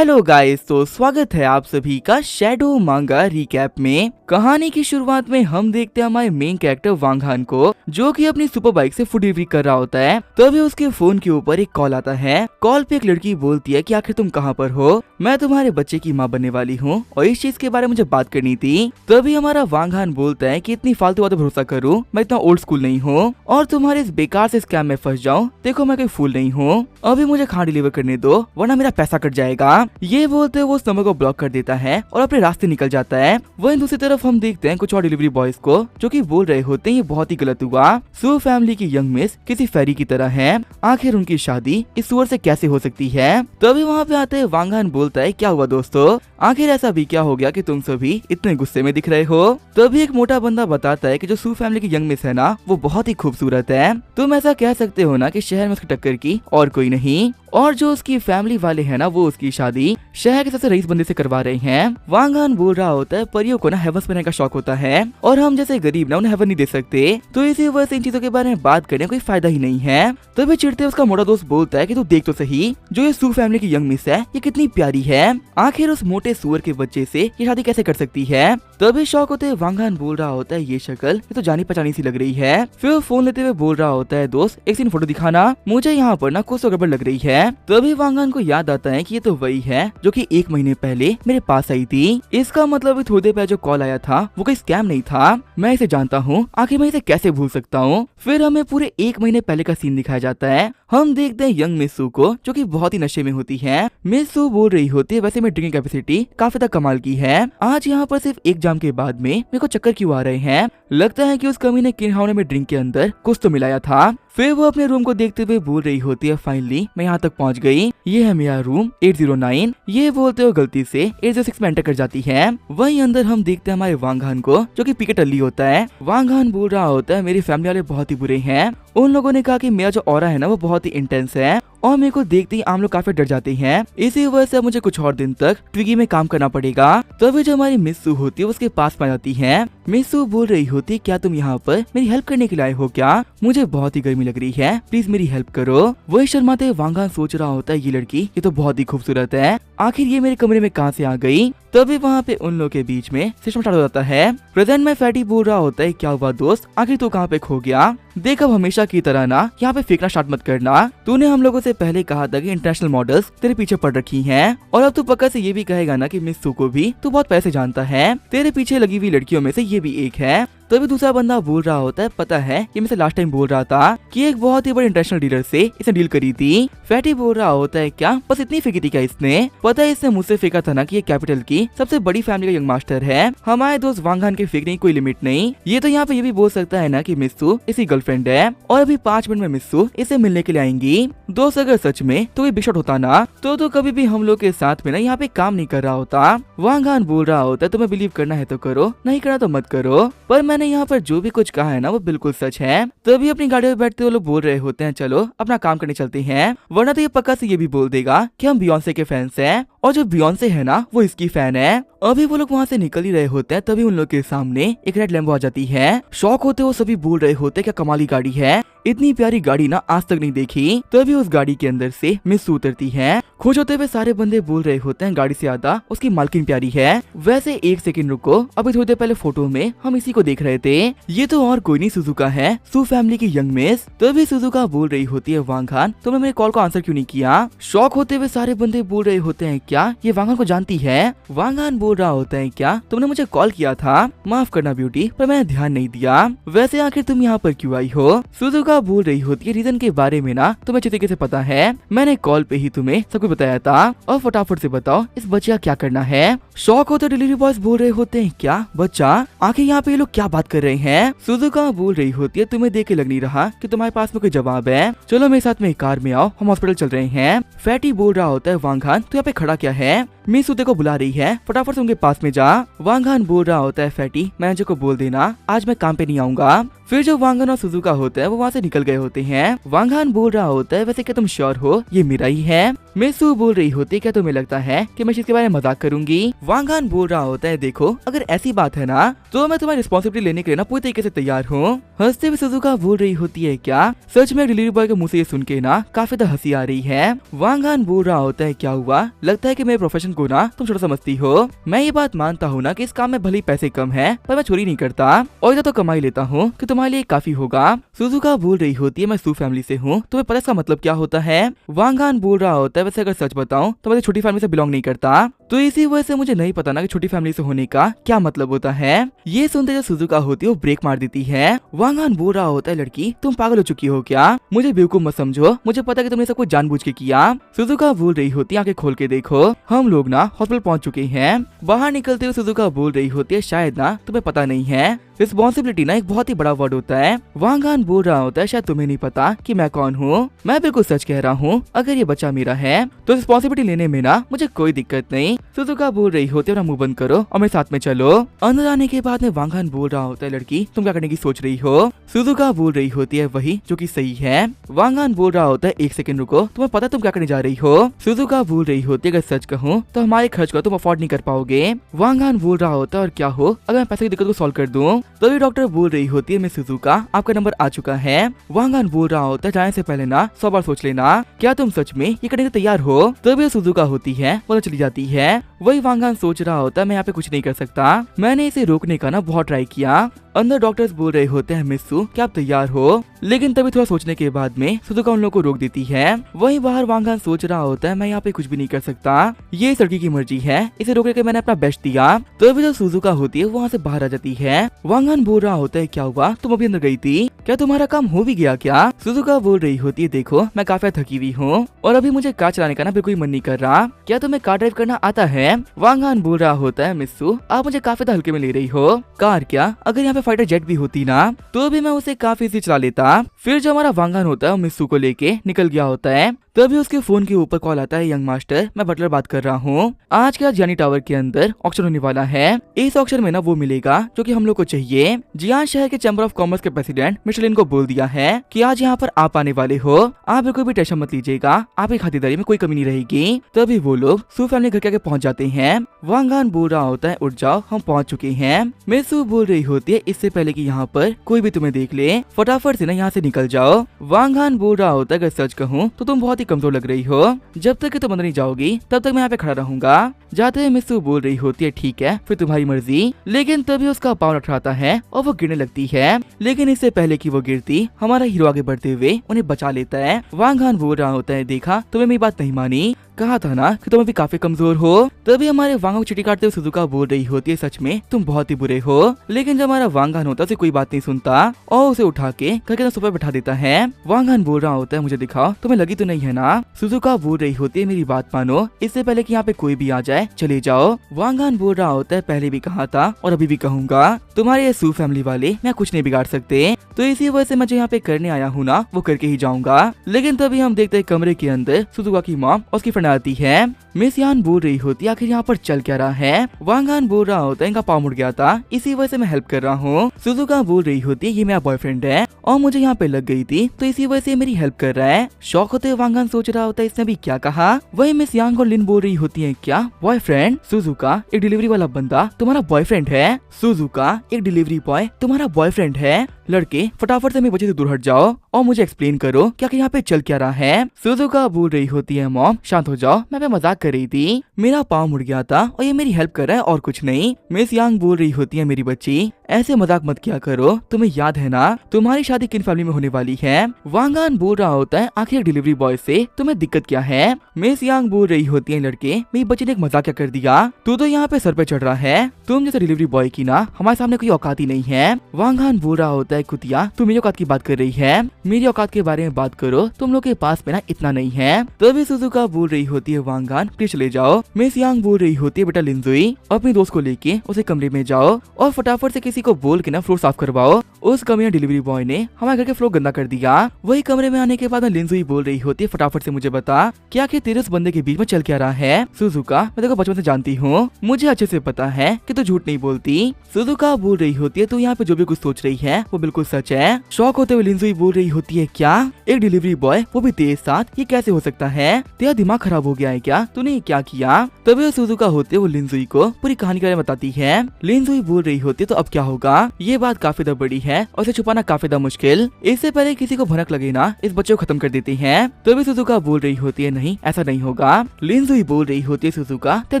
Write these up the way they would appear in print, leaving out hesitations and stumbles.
Hello guys, तो स्वागत है आप सभी का शैडो मांगा रिकैप में। कहानी की शुरुआत में हम देखते हैं हमारे मेन कैरेक्टर वांग हान को, जो कि अपनी सुपर बाइक से फूड डिलीवरी कर रहा होता है। तभी उसके फोन के ऊपर एक कॉल आता है। कॉल पे एक लड़की बोलती है कि आखिर तुम कहाँ पर हो, मैं तुम्हारे बच्चे की माँ बनने वाली हूँ और इस चीज के बारे में मुझे बात करनी थी। तभी हमारा वांग हान बोलता है कि इतनी फालतू बातें भरोसा करूँ, मैं इतना ओल्ड स्कूल नहीं हूँ और तुम्हारे इस बेकार से स्कैम में फंस जाऊँ। देखो मैं कोई फूल नहीं हूँ, अभी मुझे खाना डिलीवर करने दो वरना मेरा पैसा कट जाएगा। ये बोलते वो उस नंबर को ब्लॉक कर देता है और अपने रास्ते निकल जाता है। वहीं दूसरी तरफ हम देखते हैं कुछ और डिलीवरी बॉयज को जो कि बोल रहे होते हैं ये बहुत ही गलत हुआ। सू फैमिली की यंग मिस किसी फेरी की तरह है, आखिर उनकी शादी इस सुअर से कैसे हो सकती है। तभी वहाँ पे आते वांग हान बोलता है क्या हुआ दोस्तों, आखिर ऐसा भी क्या हो गया कि तुम सभी इतने गुस्से में दिख रहे हो। तभी एक मोटा बंदा बताता है कि जो सू फैमिली की यंग मिस है ना वो बहुत ही खूबसूरत है, तुम ऐसा कह सकते हो ना कि शहर में उसकी टक्कर की और कोई नहीं, और जो उसकी फैमिली वाले हैं ना वो उसकी शादी शहर के सबसे रईस बंदे से करवा रहे हैं। वांग हान बोल रहा होता है परियों को ना हेवंस बनने का शौक होता है और हम जैसे गरीब ना उन्हें हेवन नहीं दे सकते, तो इसी वजह से इन चीजों के बारे में बात करने कोई फायदा ही नहीं है। तभी चिढ़ते उसका मोटा दोस्त बोलता है कि तू देख तो सही, जो ये सू फैमिली की यंग मिस है ये कितनी प्यारी है, आखिर उस मोटे सुअर के बच्चे से ये शादी कैसे कर सकती है। तभी शौक होते वांग हान बोल रहा होता है ये शक्ल ये तो जानी पहचानी सी लग रही है। फिर फोन लेते हुए बोल रहा होता है दोस्त एक सीन फोटो दिखाना, मुझे यहाँ पर ना कुछ तो गड़बड़ लग रही है। तभी वांग हान को याद आता है कि ये तो वही है जो कि 1 महीने पहले मेरे पास आई थी। इसका मतलब थोड़ी देर पहले जो कॉल आया था वो कोई स्कैम नहीं था, मैं इसे जानता हूँ, आखिर मैं इसे कैसे भूल सकता हूँ। फिर हमें पूरे 1 महीने पहले का सीन दिखाया जाता है। हम देखते हैं यंग मिस सू को जो कि बहुत ही नशे में होती है। मिस सू बोल रही होती है वैसे मेरी ड्रिंकिंग कैपेसिटी काफी तक कमाल की है, आज यहाँ पर सिर्फ एग्जाम के बाद में मेरे को चक्कर क्यों आ रहे हैं, लगता है कि उस कमी ने किन्हाउ ने मेरे ड्रिंक के अंदर कुछ तो मिलाया था। फिर वो अपने रूम को देखते हुए बोल रही होती है फाइनली मैं यहाँ तक पहुँच गई, ये है मेरा रूम 809। ये बोलते हुए गलती से 806 में एंटर कर जाती है। वहीं अंदर हम देखते हैं हमारे वांग हान को जो कि पीके टल्ली होता है। वांग हान बोल रहा होता है मेरी फैमिली वाले बहुत ही बुरे हैं, उन लोगों ने कहा कि मेरा जो ऑरा है ना वो बहुत ही इंटेंस है और मेरे को देखते ही आम लोग काफी डर जाते हैं, इसी वजह से मुझे कुछ और दिन तक ट्विगी में काम करना पड़ेगा। तभी जो हमारी मिस सू होती है उसके पास में जाती है। मिस सू बोल रही होती है क्या तुम यहाँ पर मेरी हेल्प करने के लिए आए हो क्या, मुझे बहुत ही गर्मी लग रही है, प्लीज मेरी हेल्प करो। वही शर्माते वांग हान सोच रहा होता है ये लड़की ये तो बहुत ही खूबसूरत है, आखिर ये मेरे कमरे में कहाँ से आ गई। तभी वहाँ पे उन लोगों के बीच में सिस्टम स्टार्ट हो जाता है। प्रेजेंट में फैटी बोल रहा होता है क्या हुआ दोस्त, आखिर तू कहाँ पे खो गया, देख अब हमेशा की तरह ना यहाँ पे फेंकना स्टार्ट मत करना, तूने हम लोगों से पहले कहा था कि इंटरनेशनल मॉडल्स तेरे पीछे पड़ रखी हैं और अब तू पक्का से ये भी कहेगा ना कि मिस सू को भी तू बहुत पैसे जानता है, तेरे पीछे लगी हुई लड़कियों में से ये भी एक है। तभी दूसरा बंदा बोल रहा होता है पता है ये मुझसे लास्ट टाइम बोल रहा था कि एक बहुत ही बड़े इंटरनेशनल डीलर से इसने डील करी थी। फैटी बोल रहा होता है क्या बस इतनी फेंकी थी क्या इसने, पता है इसने मुझसे फेंका था ना कि ये कैपिटल की सबसे बड़ी फैमिली का यंग मास्टर है, हमारे दोस्त वांग हान के फेंकने की कोई लिमिट नहीं, ये तो यहाँ पे ये भी बोल सकता है ना कि मिस सू इसकी गर्लफ्रेंड है और अभी 5 मिनट में मिस सू इसे मिलने के लिए आएंगी। दोस्त अगर सच में तो ये बिग शॉट होता ना तो कभी भी हम लोग के साथ में ना यहाँ पे काम नहीं कर रहा होता। वांग हान बोल रहा होता है तुम्हें बिलीव करना है तो करो, नहीं करना तो मत करो, पर मैंने यहाँ पर जो भी कुछ कहा है ना वो बिल्कुल सच है। तभी अपनी गाड़ी में बैठते हुए लोग बोल रहे होते हैं चलो अपना काम करने चलते हैं, वरना तो ये पक्का से ये भी बोल देगा कि हम बियॉन्से के फैंस हैं और जो बियॉन्से है ना वो इसकी फैन है। अभी वो लोग वहाँ से निकल ही रहे होते हैं तभी उन लोग के सामने एक रेड लैम्बो आ जाती है। शौक होते वो सभी बोल रहे होते क्या कमाली गाड़ी है, इतनी प्यारी गाड़ी ना आज तक नहीं देखी। तभी उस गाड़ी के अंदर से मिस सू उतरती है। खुश होते हुए सारे बंदे बोल रहे होते हैं गाड़ी से ज्यादा उसकी मालकिन प्यारी है। वैसे 1 सेकंड रुको, अभी थोड़ी देर पहले फोटो में हम इसी को देख रहे थे, ये तो और कोई नहीं सुजुका है, सू फैमिली की यंग मिस। तभी सुजुका बोल रही होती है वांग हान तुमने मेरे कॉल को आंसर क्यों नहीं किया। शौक होते हुए सारे बंदे बोल रहे होते हैं क्या ये वांग हान को जानती है। वांग हान बोल रहा होता है क्या तुमने मुझे कॉल किया था, माफ करना ब्यूटी पर मैंने ध्यान नहीं दिया, वैसे आखिर तुम यहाँ पर क्यों आई हो। सुजुका बोल रही होती है रीजन के बारे में ना तुम्हें अच्छे तरीके से पता है, मैंने कॉल पे ही तुम्हें सब कुछ बताया था, और फटाफट से बताओ इस बच्चे का क्या करना है। शौक होते डिलीवरी बॉयज बोल रहे होते हैं क्या बच्चा, आखिर यहाँ पे ये लोग क्या बात कर रहे हैं। सुजुका बोल रही होती है तुम्हें देख के लग नहीं रहा कि तुम्हारे पास में कोई जवाब है, चलो मेरे साथ में कार में आओ हम हॉस्पिटल चल रहे हैं। फैटी बोल रहा होता है वांग हान तो यहाँ पे खड़ा क्या है, मिस उते को बुला रही है, फटाफट से उनके पास में जा। वांग हान बोल रहा होता है, फैटी मैनेजर को बोल देना आज मैं काम पे नहीं आऊंगा। फिर जो वांग हान और सुजुका होता है वो वहाँ से निकल गए होते हैं। वांग हान बोल रहा होता है, वैसे क्या तुम श्योर हो ये मेरा ही है? मिसू बोल रही होती है, क्या तुम्हें लगता है कि मैं इसके बारे में मजाक करूंगी? वांग हान बोल रहा होता है, देखो अगर ऐसी बात है ना तो मैं तुम्हारी रिस्पॉन्सिबिलिटी लेने के लिए ना पूरी तरीके से तैयार हूँ। हंसते हुए सुजुका बोल रही होती है, क्या सच में डिलीवरी बॉय के मुंह से ये सुन के ना काफी ज्यादा हंसी आ रही है। वांग हान बोल रहा होता है, क्या हुआ? लगता है कि मेरे प्रोफेशन को ना तुम छोटा समझती हो। मैं ये बात मानता हूँ ना कि इस काम में भले पैसे कम है पर मैं चोरी नहीं करता और इधर तो कमाई लेता हूँ कि तुम्हारे लिए काफी होगा। सुजुका बोल रही होती है, मैं सू फैमिली से हूँ, तुम्हें पता इसका मतलब क्या होता है? वांग हान बोल रहा होता है, वैसे अगर सच बताऊं तो मैं छोटी फैमिली से बिलोंग नहीं करता, तो इसी वजह से मुझे नहीं पता ना कि छोटी फैमिली से होने का क्या मतलब होता है। ये सुनते जो सुजुका होती है वो ब्रेक मार देती है। वांग हान बोल रहा होता है, लड़की तुम पागल हो चुकी हो क्या? मुझे बेवकूफ मत समझो, मुझे पता है कि तुमने सब कुछ जानबूझ के किया। सुजुका बोल रही होती है, आंखें खोल के देखो हम लोग ना हॉस्पिटल पहुंच चुके हैं। बाहर निकलते हुए सुजुका बोल रही होती है, शायद ना तुम्हें पता नहीं है रिस्पॉन्सिबिलिटी ना एक बहुत ही बड़ा वर्ड होता है। वांग हान बोल रहा होता है, शायद तुम्हें नहीं पता कि मैं कौन हूँ। मैं बिल्कुल सच कह रहा हूँ, अगर ये बच्चा मेरा है तो रिस्पॉन्सिबिलिटी लेने में ना मुझे कोई दिक्कत नहीं। सुजुका बोल रही होती है, अपना मुंह बंद करो और मेरे साथ में चलो। अंदर आने के बाद में वांग हान बोल रहा होता है, लड़की तुम क्या करने की सोच रही हो? सुजुका बोल रही होती है, वही जो कि सही है। वांग हान बोल रहा होता है, एक सेकंड रुको, तुम्हें पता तुम क्या करने जा रही हो? सुजुका बोल रही होती है, अगर सच कहूँ तो हमारे खर्च को तुम अफोर्ड नहीं कर पाओगे। वांग हान बोल रहा होता है, और क्या हो अगर मैं पैसे की दिक्कत को सॉल्व कर दूं? तभी डॉक्टर बोल रही होती है, मिस सुजुका आपका नंबर आ चुका है। वांग हान बोल रहा होता है, जाने से पहले ना 100 बार सोच लेना, क्या तुम सच में ये करने को तैयार हो? तभी सुजुका होती है वो चली जाती है। वही वांग हान सोच रहा होता है, मैं यहाँ पे कुछ नहीं कर सकता, मैंने इसे रोकने का ना बहुत ट्राई किया। अंदर डॉक्टर्स बोल रहे होते हैं, मिस्सू क्या आप तैयार हो? लेकिन तभी थोड़ा सोचने के बाद में सुजुका उन लोगों को रोक देती है। वहीं बाहर वांग हान सोच रहा होता है, मैं यहाँ पे कुछ भी नहीं कर सकता, ये इस लड़की की मर्जी है, इसे रोकने के मैंने अपना बेस्ट दिया। तभी जो सुजुका होती है वहाँ से बाहर आ जाती है। वांग हान बोल रहा होता है, क्या हुआ तुम अभी अंदर गई थी, क्या तुम्हारा काम हो भी गया क्या? सुजुका बोल रही होती है, देखो मैं काफी थकी हुई हूँ और अभी मुझे कार चलाने का ना बिल्कुल मन नहीं कर रहा, क्या तुम्हें कार ड्राइव करना आता है? वांग हान बोल रहा होता है, मिस्सू आप मुझे काफी हल्के में ले रही हो, कार क्या अगर यहाँ पे फाइटर जेट भी होती ना तो भी मैं उसे काफी इजी चला लेता। फिर जो हमारा वांग हान होता है वो मिस्सू को लेके निकल गया होता है। तभी उसके फोन के ऊपर कॉल आता है, यंग मास्टर मैं बटलर बात कर रहा हूँ, आज के जियानी टावर के अंदर ऑक्शन होने वाला है, इस ऑक्शन में ना वो मिलेगा जो कि हम लोग को चाहिए। जियान शहर के चैम्बर ऑफ कॉमर्स के प्रेसिडेंट मिशेल लिन को बोल दिया है कि आज यहाँ पर आप आने वाले हो, आप बिल्कुल भी टेंशन मत लीजिएगा, आपकी खातिरदारी में कोई कमी नहीं रहेगी। तभी वो लोग सू फैमिली घर के आगे पहुँच जाते हैं। वांग हान बोल रहा होता है, उठ जाओ हम पहुँच चुके हैं। मिसू बोल रही होती है, इससे पहले कि यहाँ पर कोई भी तुम्हें देख ले फटाफट से ना यहाँ से निकल जाओ। वांग हान बोल रहा होता है, अगर सच कहूँ तो तुम बहुत ही कमजोर लग रही हो, जब तक कि तुम अंदर नहीं जाओगी तब तक मैं यहाँ पे खड़ा रहूंगा। जाते हुए मिसू बोल रही होती है, ठीक है फिर तुम्हारी मर्जी। लेकिन तभी उसका पाँव लटराता है और वो गिरने लगती है, लेकिन इससे पहले कि वो गिरती हमारा हीरो आगे बढ़ते हुए उन्हें बचा लेता है। वांग हान बोल रहा होता है, देखा तुम्हें मेरी बात नहीं मानी, कहा था ना कि तुम अभी काफी कमजोर हो। तभी हमारे वांग को चिट्ठी काटते हुए सुजुका बोल रही होती है, सच में तुम बहुत ही बुरे हो। लेकिन जब हमारा वांग हान होता है उसे कोई बात नहीं सुनता और उसे उठा के घर के सोफे पर बैठा देता है। वांग हान बोल रहा होता है, मुझे दिखाओ तुम्हें लगी तो नहीं है ना? सुजुका बोल रही होती है, मेरी बात मानो, इससे पहले कि यहाँ पे कोई भी आ जाए चले जाओ। वांग हान बोल रहा होता है, पहले भी कहा था और अभी भी कहूंगा, तुम्हारे ये सू फैमिली वाले मैं कुछ नहीं बिगाड़ सकते, तो इसी वजह से मैं जो यहाँ पे करने आया हूँ ना वो करके ही जाऊंगा। लेकिन तभी हम देखते हैं कमरे के अंदर सुजुका की मॉम और उसकी फ्रेंड आती है। मिस यान बोल रही होती है, आखिर यहाँ पर चल क्या रहा है? वांग हान बोल रहा होता है, इनका पाँव मुड़ गया था इसी वजह से मैं हेल्प कर रहा हूँ। सुजुका बोल रही होती है, ये मेरा बॉयफ्रेंड है और मुझे यहाँ पे लग गई थी तो इसी वजह से मेरी हेल्प कर रहा है। शौक होते हुए वांग हान सोच रहा होता है, इसने भी क्या कहा? वही मिस यांग और लिन बोल रही होती है, क्या बॉयफ्रेंड? सुजुका एक डिलीवरी वाला बंदा तुम्हारा बॉयफ्रेंड है? सुजुका एक डिलीवरी बॉय तुम्हारा बॉयफ्रेंड है? लड़के फटाफट से मेरे बच्चे से दूर हट जाओ और मुझे एक्सप्लेन करो क्या यहाँ पे चल क्या रहा है। सुजुका बोल रही होती है, मॉम शांत हो जाओ, मैं मजाक कर रही थी, मेरा पाँव मुड़ गया था और ये मेरी हेल्प कर रहा है और कुछ नहीं। मिस यांग बोल रही होती है, मेरी बच्ची ऐसे मजाक मत किया करो, तुम्हें याद है ना तुम्हारी शादी किन फैमिली में होने वाली है? वांग हान बोल रहा होता है, आखिर डिलीवरी बॉय से तुम्हें दिक्कत क्या है? मिस यांग बोल रही होती है, लड़के मेरी बच्ची ने एक मजाक क्या कर दिया, तू तो यहाँ पे सर पे चढ़ रहा है, तुम जैसे डिलीवरी बॉय की ना हमारे सामने कोई औकात ही नहीं है। वांग हान बोल रहा होता है, है कुतिया, तुम मेरी औकात की बात कर रही है, मेरी औकात के बारे में बात करो, तुम लोग के पास में ना इतना नहीं है। तभी सुजुका बोल रही होती है वांग हान प्लीज चले जाओ। मिस यांग बोल रही होती है बेटा लिंजुई अपने दोस्त को लेके उसे कमरे में जाओ और फटाफट से किसी को बोल के ना फ्लोर साफ करवाओ। उस कमरे डिलीवरी बॉय ने हमारे घर के फ्लोर गंदा कर दिया। वही कमरे में आने के बाद लिंजुई बोल रही होती है फटाफट से मुझे बता क्या कि तेरे उस बंदे के बीच में चल क्या रहा है। सुजुका मैं देखो बचपन से जानती हूँ, मुझे अच्छे से पता है कि तू झूठ नहीं बोलती। सुजुका बोल रही होती है तू यहाँ पे जो भी कुछ सोच रही है वो बिल्कुल सच है। शौक होते हुए लिंजुई बोल रही होती है क्या एक डिलीवरी बॉय वो भी तेरे साथ, ये कैसे हो सकता है, तेरा दिमाग खराब हो गया है क्या, तूने ये क्या किया। तभी सुजुका होते वो लिंजुई को पूरी कहानी के बारे में बताती है। लिंजुई बोल रही होती है तो अब क्या होगा, ये बात काफी ज्यादा बड़ी है और इसे छुपाना काफी ज्यादा मुश्किल, इससे पहले किसी को भनक लगे ना इस बच्चे को खत्म कर देते हैं। तभी सुजुका बोल रही होती है नहीं ऐसा नहीं होगा। लिंजुई बोल रही होती है सुजुका तेरा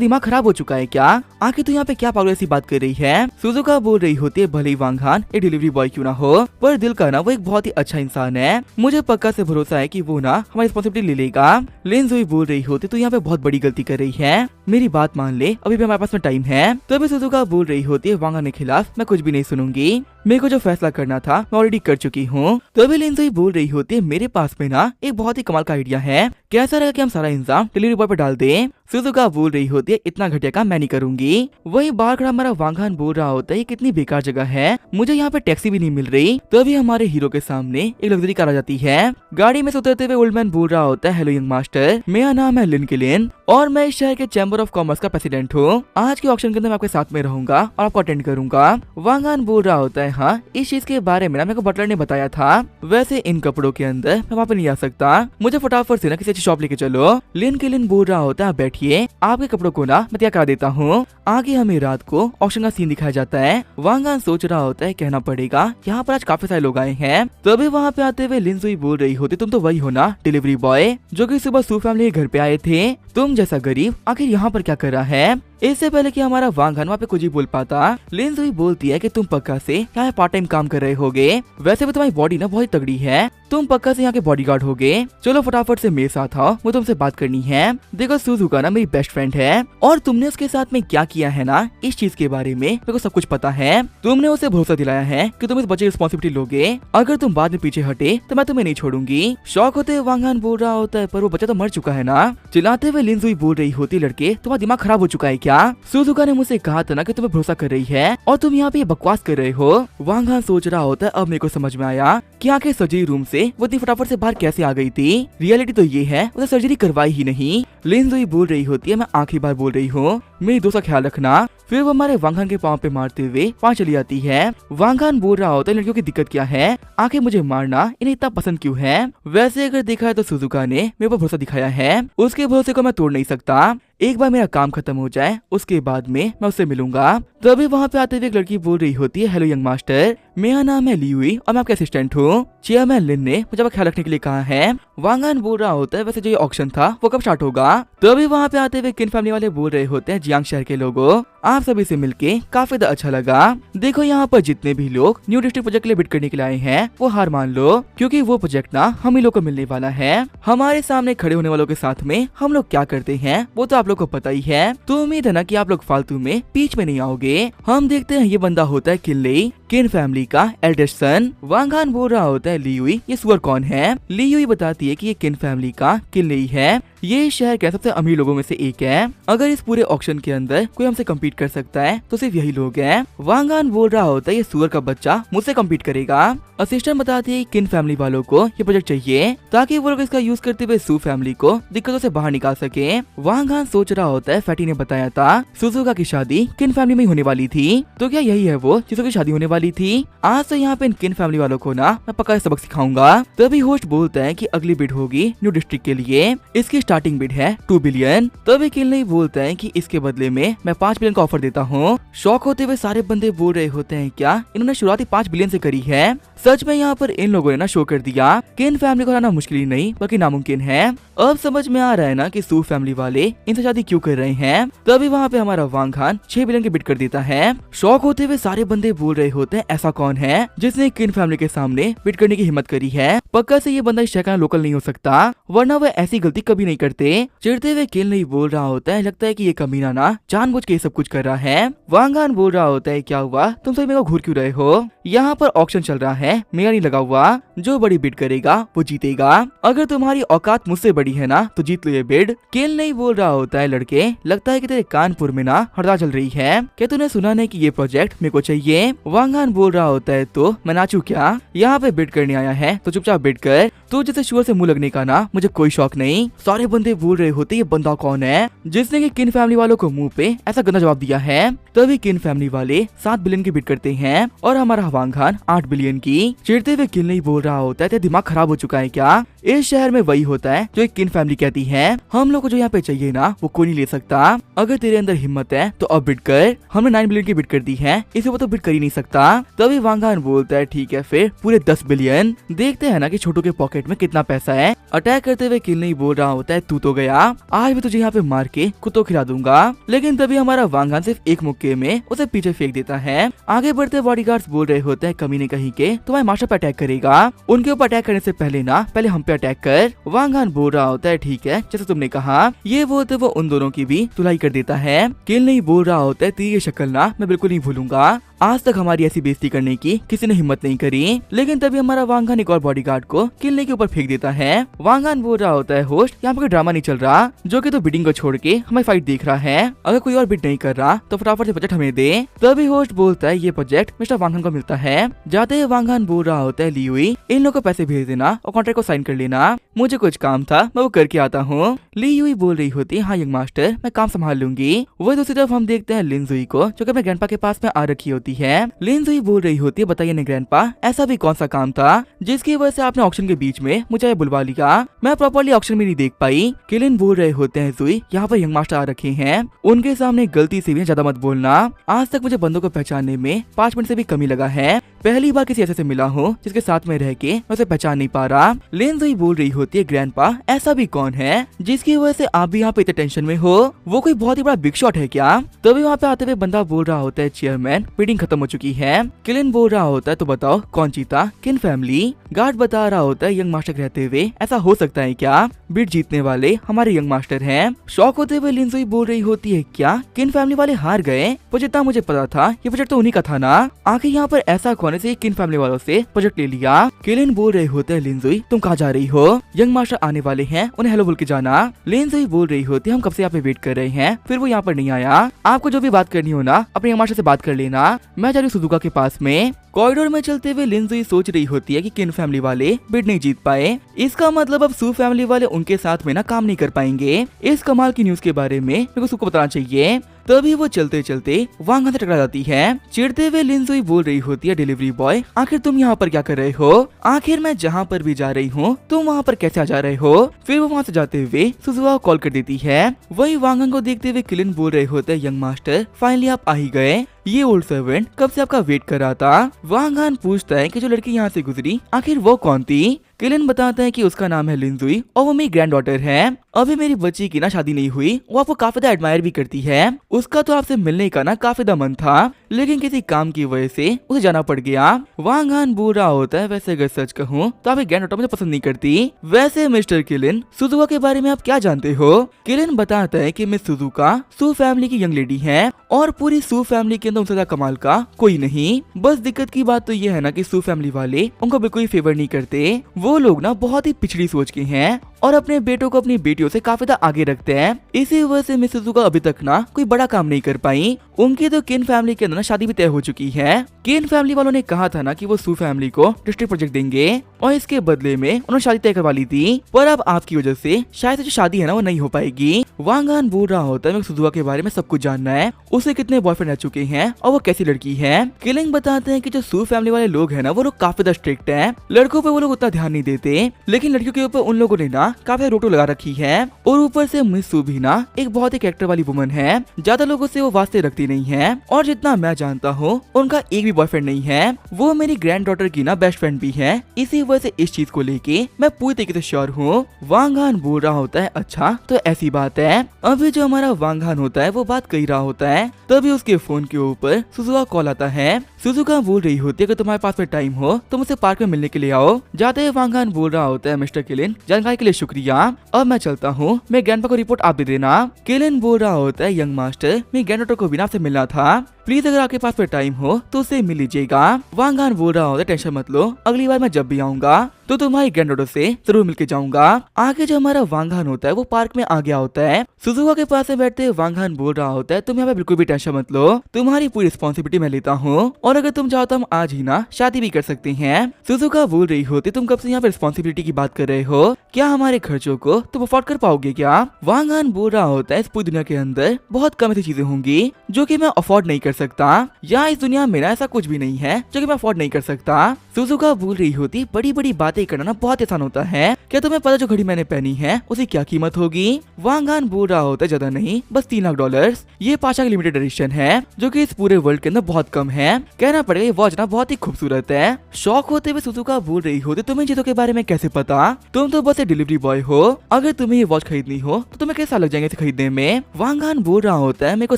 दिमाग खराब हो चुका है क्या, आखिर तू यहाँ पे क्या पागल ऐसी बात कर रही है। सुजुका बोल रही होती है भले ही वांग हान एक डिलीवरी बॉय क्यों ना हो पर दिल का ना वो एक बहुत ही अच्छा इंसान है, मुझे पक्का से भरोसा है कि वो ना हमारी रिस्पॉन्सिबिलिटी ले लेगा। लिंजुई बोल रही होती तू यहाँ पे बहुत बड़ी गलती कर रही है, मेरी बात मान ले, अभी भी हमारे पास में टाइम है। तभी सुजुका बोल रही होती है वांग हान के खिलाफ मैं कुछ भी नहीं सुनूंगी, मेरे को जो फैसला करना था मैं ऑलरेडी कर चुकी हूँ। तभी लिंजुई बोल रही होती है मेरे पास में ना एक बहुत ही कमाल का आइडिया है, कैसा रहेगा कि हम सारा इंतजाम डिलीवरी बॉय पे डाल दें। सुजुका बोल रही होती है इतना घटिया काम मैं नहीं करूंगी। वही बाहर खड़ा हमारा वांग हान बोल रहा होता है ये कितनी बेकार जगह है, मुझे यहाँ पे टैक्सी भी नहीं मिल रही। तभी हमारे हीरो के सामने एक लग्जरी कार आ जाती है। गाड़ी में से उतरते हुए ओल्ड मैन बोल रहा होता है हेलो यंग मास्टर, मेरा नाम है लिन किलिन और मैं इस शहर के चैम्बर ऑफ कॉमर्स का प्रेसिडेंट हूँ। आज के ऑक्शन के अंदर मैं आपके साथ में रहूंगा और आपको अटेंड करूंगा। वांग हान बोल रहा होता है हाँ इस चीज के बारे में ना मेरे को बटलर ने बताया था, वैसे इन कपड़ों के अंदर मैं वहाँ पे नहीं आ सकता, मुझे फटाफट से ना किसी अच्छी शॉप लेके चलो। लिन किलिन बोल रहा होता है बैठिए आपके कपड़ों को ना मैं तैयार करा देता हूँ। आगे हमें रात को ऑक्शन का सीन दिखाया जाता है। वांग हान सोच रहा होता है कहना पड़ेगा यहाँ पर आज काफी सारे लोग आए हैं। तभी वहाँ पे आते हुए लिंजुई बोल रही होती तुम तो वही हो ना डिलीवरी बॉय जो कि सुबह सू फैमिली के घर पे आए थे, तुम जैसा गरीब आखिर यहाँ पर क्या कर रहा है। इससे पहले कि हमारा वांग हान वहाँ पे कुछ ही बोल पाता, लिंजुई बोलती है कि तुम पक्का से यहाँ पार्ट टाइम काम कर रहे होगे, वैसे भी तुम्हारी बॉडी ना बहुत तगड़ी है, तुम पक्का से यहाँ के बॉडीगार्ड होगे, चलो फटाफट से मेरे साथ आओ, मुझे तुमसे बात करनी है। देखो सुजुका ना मेरी बेस्ट फ्रेंड है और तुमने उसके साथ में क्या किया है ना इस चीज के बारे में मेरे को सब कुछ पता है। तुमने उसे भरोसा दिलाया है कि तुम इस बच्चे की रिस्पॉन्सिबिलिटी लोगे, अगर तुम बाद में पीछे हटे तो मैं तुम्हें नहीं छोड़ूंगी। शौक होते हुए वांग हान बोल रहा होता है पर वो बच्चा तो मर चुका है ना। चिल्लाते हुए लिंजुई बोल रही होती लड़के तुम्हारा दिमाग खराब हो चुका है क्या, सुजुका ने मुझसे कहा था ना कि तुम्हें भरोसा कर रही है और तुम यहाँ पे बकवास कर रहे हो। वांग हान सोच रहा होता है अब मेरे को समझ में आया कि आखिर सर्जरी रूम से वो इतनी फटाफट से बाहर कैसे आ गई थी। रियलिटी तो ये है उसे सर्जरी करवाई ही नहीं। लिंजुई बोल रही होती है मैं आखिरी बार बोल रही हूँ, मेरी दोस्त का ख्याल रखना। फिर वो हमारे वांग हान के पाँव पे मारते हुए वहाँ चली जाती है। वांग हान बोल रहा होता है लड़कियों की दिक्कत क्या है, आखिर मुझे मारना इन्हें इतना पसंद क्यों है। वैसे अगर देखा है तो सुजुका ने मेरे पर भरोसा दिखाया है, उसके भरोसे को मैं तोड़ नहीं सकता, एक बार मेरा काम खत्म हो जाए उसके बाद में मैं उससे मिलूंगा। तभी वहाँ पे आते हुए एक लड़की बोल रही होती है हेलो यंग मास्टर, मेरा नाम है लियुई और मैं आपके असिस्टेंट हूँ, चेयरमैन लिन ने मुझे ख्याल रखने के लिए कहा है। वांग हान बोल रहा होता है वैसे जो ये ऑक्शन था वो कब स्टार्ट होगा। तभी वहाँ पे आते हुए किन फैमिली वाले बोल रहे होते हैं जियांग शहर के लोगों, आप सभी से मिलके काफी अच्छा लगा। देखो यहाँ पर जितने भी लोग न्यू डिस्ट्रिक्ट प्रोजेक्ट के लिए बिड करने के लिए आए हैं वो हार मान लो, क्योंकि वो प्रोजेक्ट ना हम ही लोग को मिलने वाला है। हमारे सामने खड़े होने वालों के साथ में हम लोग क्या करते हैं वो तो आप लोग को पता ही है, तो उम्मीद है ना कि आप लोग फालतू में बीच में नहीं आओगे। हम देखते हैं ये बंदा होता है किनलेई, किन फैमिली का एल्डेस्ट सन। वांग हान बोल रहा होता है लियुई ये सुअर कौन है। लियुई बताती है कि ये किन फैमिली का किनलेई है, ये शहर के सबसे अमीर लोगों में से एक है, अगर इस पूरे ऑक्शन के अंदर कोई हमसे कम्पीट कर सकता है तो सिर्फ यही लोग हैं। वांग हान बोल रहा होता है ये सुअर का बच्चा मुझसे कम्पीट करेगा। असिस्टेंट बताती है किन फैमिली वालों को ये प्रोजेक्ट चाहिए ताकि वो लोग इसका यूज करते हुए सू फैमिली को दिक्कतों से बाहर निकाल सके। वांग हान सोच रहा होता है फैटी ने बताया था सुजुका की शादी किन फैमिली में होने वाली थी, तो क्या यही है वो जिसकी शादी होने वाली थी। आज तो यहाँ पे इन किन फैमिली वालों को ना मैं पक्का सबक सिखाऊंगा। तभी होस्ट बोलता है कि अगली बिड होगी न्यू डिस्ट्रिक्ट के लिए, इसकी स्टार्टिंग बिड है 2 बिलियन। तभी किनलेई बोलता है कि इसके बदले में मैं 5 बिलियन का ऑफर देता हूँ। शौक होते हुए सारे बंदे बोल रहे होते हैं क्या इन्होंने शुरुआती 5 बिलियन से करी है। सच में यहाँ पर इन लोगों ने ना शो कर दिया कि इन फैमिली को हराना मुश्किल ही नहीं बल्कि नामुमकिन है। अब समझ में आ रहा है ना कि सू फैमिली वाले इनसे शादी क्यों कर रहे हैं। तभी वहाँ पे हमारा वांग हान 6 बिलियन की बिड कर देता है। शौक होते हुए सारे बंदे बोल रहे होते हैं ऐसा कौन है जिसने किन फैमिली के सामने बिड करने की हिम्मत करी है, पक्का से ये बंदा इस शहर का लोकल नहीं हो सकता, वरना वह ऐसी गलती कभी नहीं करते। चिढ़ते हुए किनलेई बोल रहा होता है लगता है कि ये कमीना ना जानबूझ के सब कुछ कर रहा है। वांग हान बोल रहा होता है क्या हुआ तुम सभी मेरे को घूर क्यों रहे हो, यहाँ पर ऑक्शन चल रहा है है मेरा नहीं लगा हुआ, जो बड़ी बिड करेगा वो जीतेगा। अगर तुम्हारी औकात मुझसे बड़ी है ना तो जीत लो ये बिड। केल नहीं बोल रहा होता है लड़के, लगता है कि तेरे कानपुर में ना हड़ताल चल रही है, क्या तूने सुना नहीं कि ये प्रोजेक्ट मेरे को चाहिए। वांग हान बोल रहा होता है तो मैं नाचू क्या, यहाँ पे बिड करने आया है तो चुपचाप बिड कर, तो जैसे शुगर से मुंह लगने का ना मुझे कोई शौक नहीं। सारे बंदे बोल रहे होते ये बंदा कौन है जिसने कि किन फैमिली वालों को मुंह पे ऐसा गंदा जवाब दिया है। तभी किन फैमिली वाले 7 बिलियन की बिड करते हैं और हमारा वांग हान 8 बिलियन की। चिढ़ते हुए किन नहीं बोल रहा होता है तेरा दिमाग खराब हो चुका है क्या, इस शहर में वही होता है जो एक किन फैमिली कहती है, हम लोग को जो यहाँ पे चाहिए ना वो कोई नहीं ले सकता, अगर तेरे अंदर हिम्मत है तो अब बिड कर, हमने 9 बिलियन की बिड कर दी है, इसे वो तो बिड कर ही नहीं सकता। तभी वांग हान बोलता है ठीक है फिर पूरे 10 बिलियन, देखते हैं ना कि छोटू के पॉकेट में कितना पैसा है। अटैक करते हुए किल नहीं बोल रहा होता है तू तो गया, आज भी तुझे यहाँ पे मार के कुत्तों खिला दूंगा। लेकिन तभी हमारा वांग हान सिर्फ एक मुक्के में उसे पीछे फेंक देता है। आगे बढ़ते बॉडीगार्ड्स बोल रहे होते हैं कमीने कहीं के तुम्हारे मास्टर पे अटैक करेगा, उनके ऊपर अटैक करने से पहले ना पहले हम पे अटैक कर। वांग हान बोल रहा होता है ठीक है जैसे तुमने कहा, ये बोलते वो उन दोनों की भी धुलाई कर देता है। किल नहीं बोल रहा होता है तेरी ये शक्ल ना मैं बिल्कुल नहीं भूलूंगा, आज तक हमारी ऐसी बेइज्जती करने की किसी ने हिम्मत नहीं करी। लेकिन तभी हमारा वांग हान एक और बॉडीगार्ड को किलने के ऊपर फेंक देता है। वांग हान बोल रहा होता है होस्ट यहाँ पे कोई ड्रामा नहीं चल रहा, जो कि तो बिडिंग को छोड़ के हमें फाइट देख रहा है, अगर कोई और बिड नहीं कर रहा तो फटाफट से प्रोजेक्ट हमें दे। तभी होस्ट बोलता है ये प्रोजेक्ट मिस्टर वांग हान को मिलता है। जाते ही वांग हान बोल रहा होता है ली हुई इन लोगों को पैसे भेज देना और कॉन्ट्रैक्ट को साइन कर लेना, मुझे कुछ काम था मैं वो करके आता हूँ। ली हुई बोल रही होती हाँ यंग मास्टर मैं काम संभाल लूंगी। वही दूसरी तरफ हम देखते हैं लिन जुई को जो कि अपने ग्रैंडपा के पास में आ रखी होती है। लिन जुई बोल रही होती है बताइए ना ग्रैंडपा ऐसा भी कौन सा काम था जिसकी वजह से आपने ऑक्शन के बीच में मुझे बुलवा लिया, मैं प्रॉपर्ली ऑक्शन में नहीं देख पाई। किलिन बोल रहे होते हैं जुई यहाँ पर यंग मास्टर आ रखे हैं, उनके सामने गलती से भी ज्यादा मत बोलना, आज तक मुझे बंदों को पहचानने में 5 मिनट से भी कमी लगा है, पहली बार किसी ऐसे से मिला हूँ जिसके साथ में रह के मैं उसे पहचान नहीं पा रहा। लिन जुई बोल रही होती है ग्रैंडपा ऐसा भी कौन है जिसकी वजह से आप भी यहाँ पे इतने टेंशन में हो, वो कोई बहुत ही बड़ा बिग शॉट है क्या। तभी वहाँ पे आते हुए बंदा बोल रहा होता है चेयरमैन मीटिंग खत्म हो चुकी है। किलिन बोल रहा होता है तो बताओ कौन जीता किन फैमिली। गार्ड बता रहा होता है यंग मास्टर रहते हुए ऐसा हो सकता है क्या, बिड जीतने वाले हमारे यंग मास्टर हैं। शॉक होते हुए लिन जुई बोल रही होती है क्या किन फैमिली वाले हार गए, पर जितना मुझे पता था ये प्रोजेक्ट तो उन्हीं का था ना, आखिर यहाँ पर ऐसा कौन से किन फैमिली वालों से प्रोजेक्ट ले लिया। किलिन बोल रहे होते हैं लिन जुई तुम कहाँ जा रही हो, यंग मास्टर आने वाले हैं उन्हें हेलो बोल के जाना। लिन जुई बोल रही होती हम कब से यहाँ पे वेट कर रहे हैं फिर वो यहाँ पर नहीं आया, आपको जो भी बात करनी हो ना अपने यंग मास्टर से बात कर लेना, मैं जा रही हूँ सुजुका के पास में। कॉरिडोर में चलते हुए लिन जुई सोच रही होती है कि किन फैमिली वाले बिड नहीं जीत पाए, इसका मतलब अब सू फैमिली वाले उनके साथ में ना काम नहीं कर पाएंगे। इस कमाल की न्यूज के बारे में मेरे को सू को बताना चाहिए। तभी वो चलते चलते वांग हान से टकरा जाती है। चिढ़ते हुए लिन जुई बोल रही होती है डिलीवरी बॉय आखिर तुम यहाँ पर क्या कर रहे हो, आखिर मैं जहाँ पर भी जा रही हूँ तुम वहाँ पर कैसे आ जा रहे हो। फिर वो वहाँ से जाते हुए सुजुका को कॉल कर देती है। वही वांग हान को देखते हुए किलिन बोल रहे होते हैं यंग मास्टर फाइनली आप आ ही गए, ये ओल्ड सर्वेंट कब से आपका वेट कर रहा था। वांग हान पूछता है कि जो लड़की यहाँ से गुजरी आखिर वो कौन थी। किलिन बताता है कि उसका नाम है लिन जुई और वो मेरी ग्रैंड डॉटर है, अभी मेरी बच्ची की ना शादी नहीं हुई, वो आपको काफी ज्यादा एडमायर भी करती है, उसका तो आपसे मिलने का ना काफी ज्यादा मन था लेकिन किसी काम की वजह से उसे जाना पड़ गया। वांग हान बोल रहा होता है वैसे अगर सच कहूँ तो आपकी ग्रैंड डॉटर मुझे पसंद नहीं करती। वैसे मिस्टर किलिन सुजुका के बारे में आप क्या जानते हो। किलिन बताता है कि मिस सुजुका सू फैमिली की यंग लेडी है और पूरी सू फैमिली के अंदर उनसे ज्यादा कमाल का कोई नहीं, बस दिक्कत की बात तो ये है ना कि सू फैमिली वाले उनको बिल्कुल फेवर नहीं करते, वो लोग ना बहुत ही पिछड़ी सोच के हैं और अपने बेटों को अपनी बेटियों से काफी ज्यादा आगे रखते हैं, इसी वजह से मिस सुजुका अभी तक ना कोई बड़ा काम नहीं कर पाई। उनकी तो किन फैमिली के अंदर ना शादी भी तय हो चुकी है। किन फैमिली वालों ने कहा था ना कि वो सू फैमिली को डिस्ट्रिक्ट प्रोजेक्ट देंगे और इसके बदले में उन्होंने शादी तय करवा ली थी, पर अब आपकी वजह से शायद जो शादी है ना वो नहीं हो पाएगी। वांग हान बोल रहा होता है मेरे सुजुका के बारे में सब कुछ जानना है, उसे कितने बॉयफ्रेंड रह चुके हैं और वो कैसी लड़की है। किलिंग बताते हैं कि जो सू फैमिली वाले लोग हैं ना वो लोग काफी ज्यादा स्ट्रिक्ट हैं, लड़कों पे वो लोग उतना ध्यान नहीं देते लेकिन लड़कियों के ऊपर उन लोगों ने ना काफी रोटो लगा रखी है और ऊपर से मिस सू भी ना एक बहुत ही कैरेक्टर वाली वुमन है, ज्यादा लोगों से वो वास्ते रखती नहीं है और जितना मैं जानता हूँ उनका एक भी बॉयफ्रेंड नहीं है, वो मेरी ग्रैंड डॉटर की ना बेस्ट फ्रेंड भी है, इसी वजह से इस चीज को लेके मैं पूरी तरीके से श्योर हूँ। वांग हान बोल रहा होता है अच्छा तो ऐसी बात है। अभी जो हमारा वांग हान होता है वो बात कही रहा होता है, तभी उसके फोन के ऊपर सुजुका कॉल आता है। सुजुका बोल रही होती है कि तुम्हारे पास में टाइम हो तो मुझसे पार्क में मिलने के लिए आओ। जाते ही वांग हान बोल रहा होता है मिस्टर किलिन जानकारी के लिए शुक्रिया, अब मैं चलता हूँ, मेरे ग्रैंडपा को रिपोर्ट आप दे देना। किलिन बोल रहा होता है यंग मास्टर मेरी ग्रैंड डॉटर को भी आपसे मिलना था, प्लीज अगर आपके पास में टाइम हो तो उसे मिल लीजिएगा। वांग हान बोल रहा होता है टेंशन मत लो, अगली बार मैं जब भी आऊंगा तो तुम्हारी ग्रैंड डॉटर से जरूर मिलके जाऊंगा। आगे जो हमारा वांग हान होता है वो पार्क में आ गया होता है। सुजुका के पास में बैठते वांग हान बोल रहा होता है तुम यहाँ पे बिल्कुल भी टेंशन मत लो, तुम्हारी पूरी रिस्पॉन्सिबिलिटी मैं लेता हूँ और अगर तुम चाहो तो हम आज ही ना शादी भी कर सकते हैं। सुजुका बोल रही होती तुम कब से यहाँ पे रिस्पॉन्सिबिलिटी की बात कर रहे हो, क्या हमारे खर्चों को तुम अफोर्ड कर पाओगे क्या? वांग हान बोल रहा होता है इस पूरी दुनिया के अंदर बहुत कम ऐसी चीजें होंगी जो कि मैं अफोर्ड नहीं कर सकता, या इस दुनिया में ऐसा कुछ भी नहीं है जो कि मैं अफोर्ड नहीं कर सकता। सुजुका बोल रही होती बड़ी बड़ी बातें करना ना बहुत आसान होता है, क्या तुम्हें पता जो घड़ी मैंने पहनी है उसकी क्या कीमत होगी? वांग हान बोल रहा होता है ज्यादा नहीं बस $3 लाख, ये पाशा की लिमिटेड एडिशन है जो कि इस पूरे वर्ल्ड के अंदर बहुत कम है, कहना पड़ेगा ये वॉच ना बहुत ही खूबसूरत है। शौक होते हुए सुजुका बोल रही होती तुम्हें चीजों के बारे में कैसे पता, तुम तो बस एक डिलीवरी बॉय हो, अगर तुम्हें ये वॉच खरीदनी हो तो तुम्हें कैसा लग जाएगा इसे खरीदने में? वांग हान बोल रहा होता है मेरे को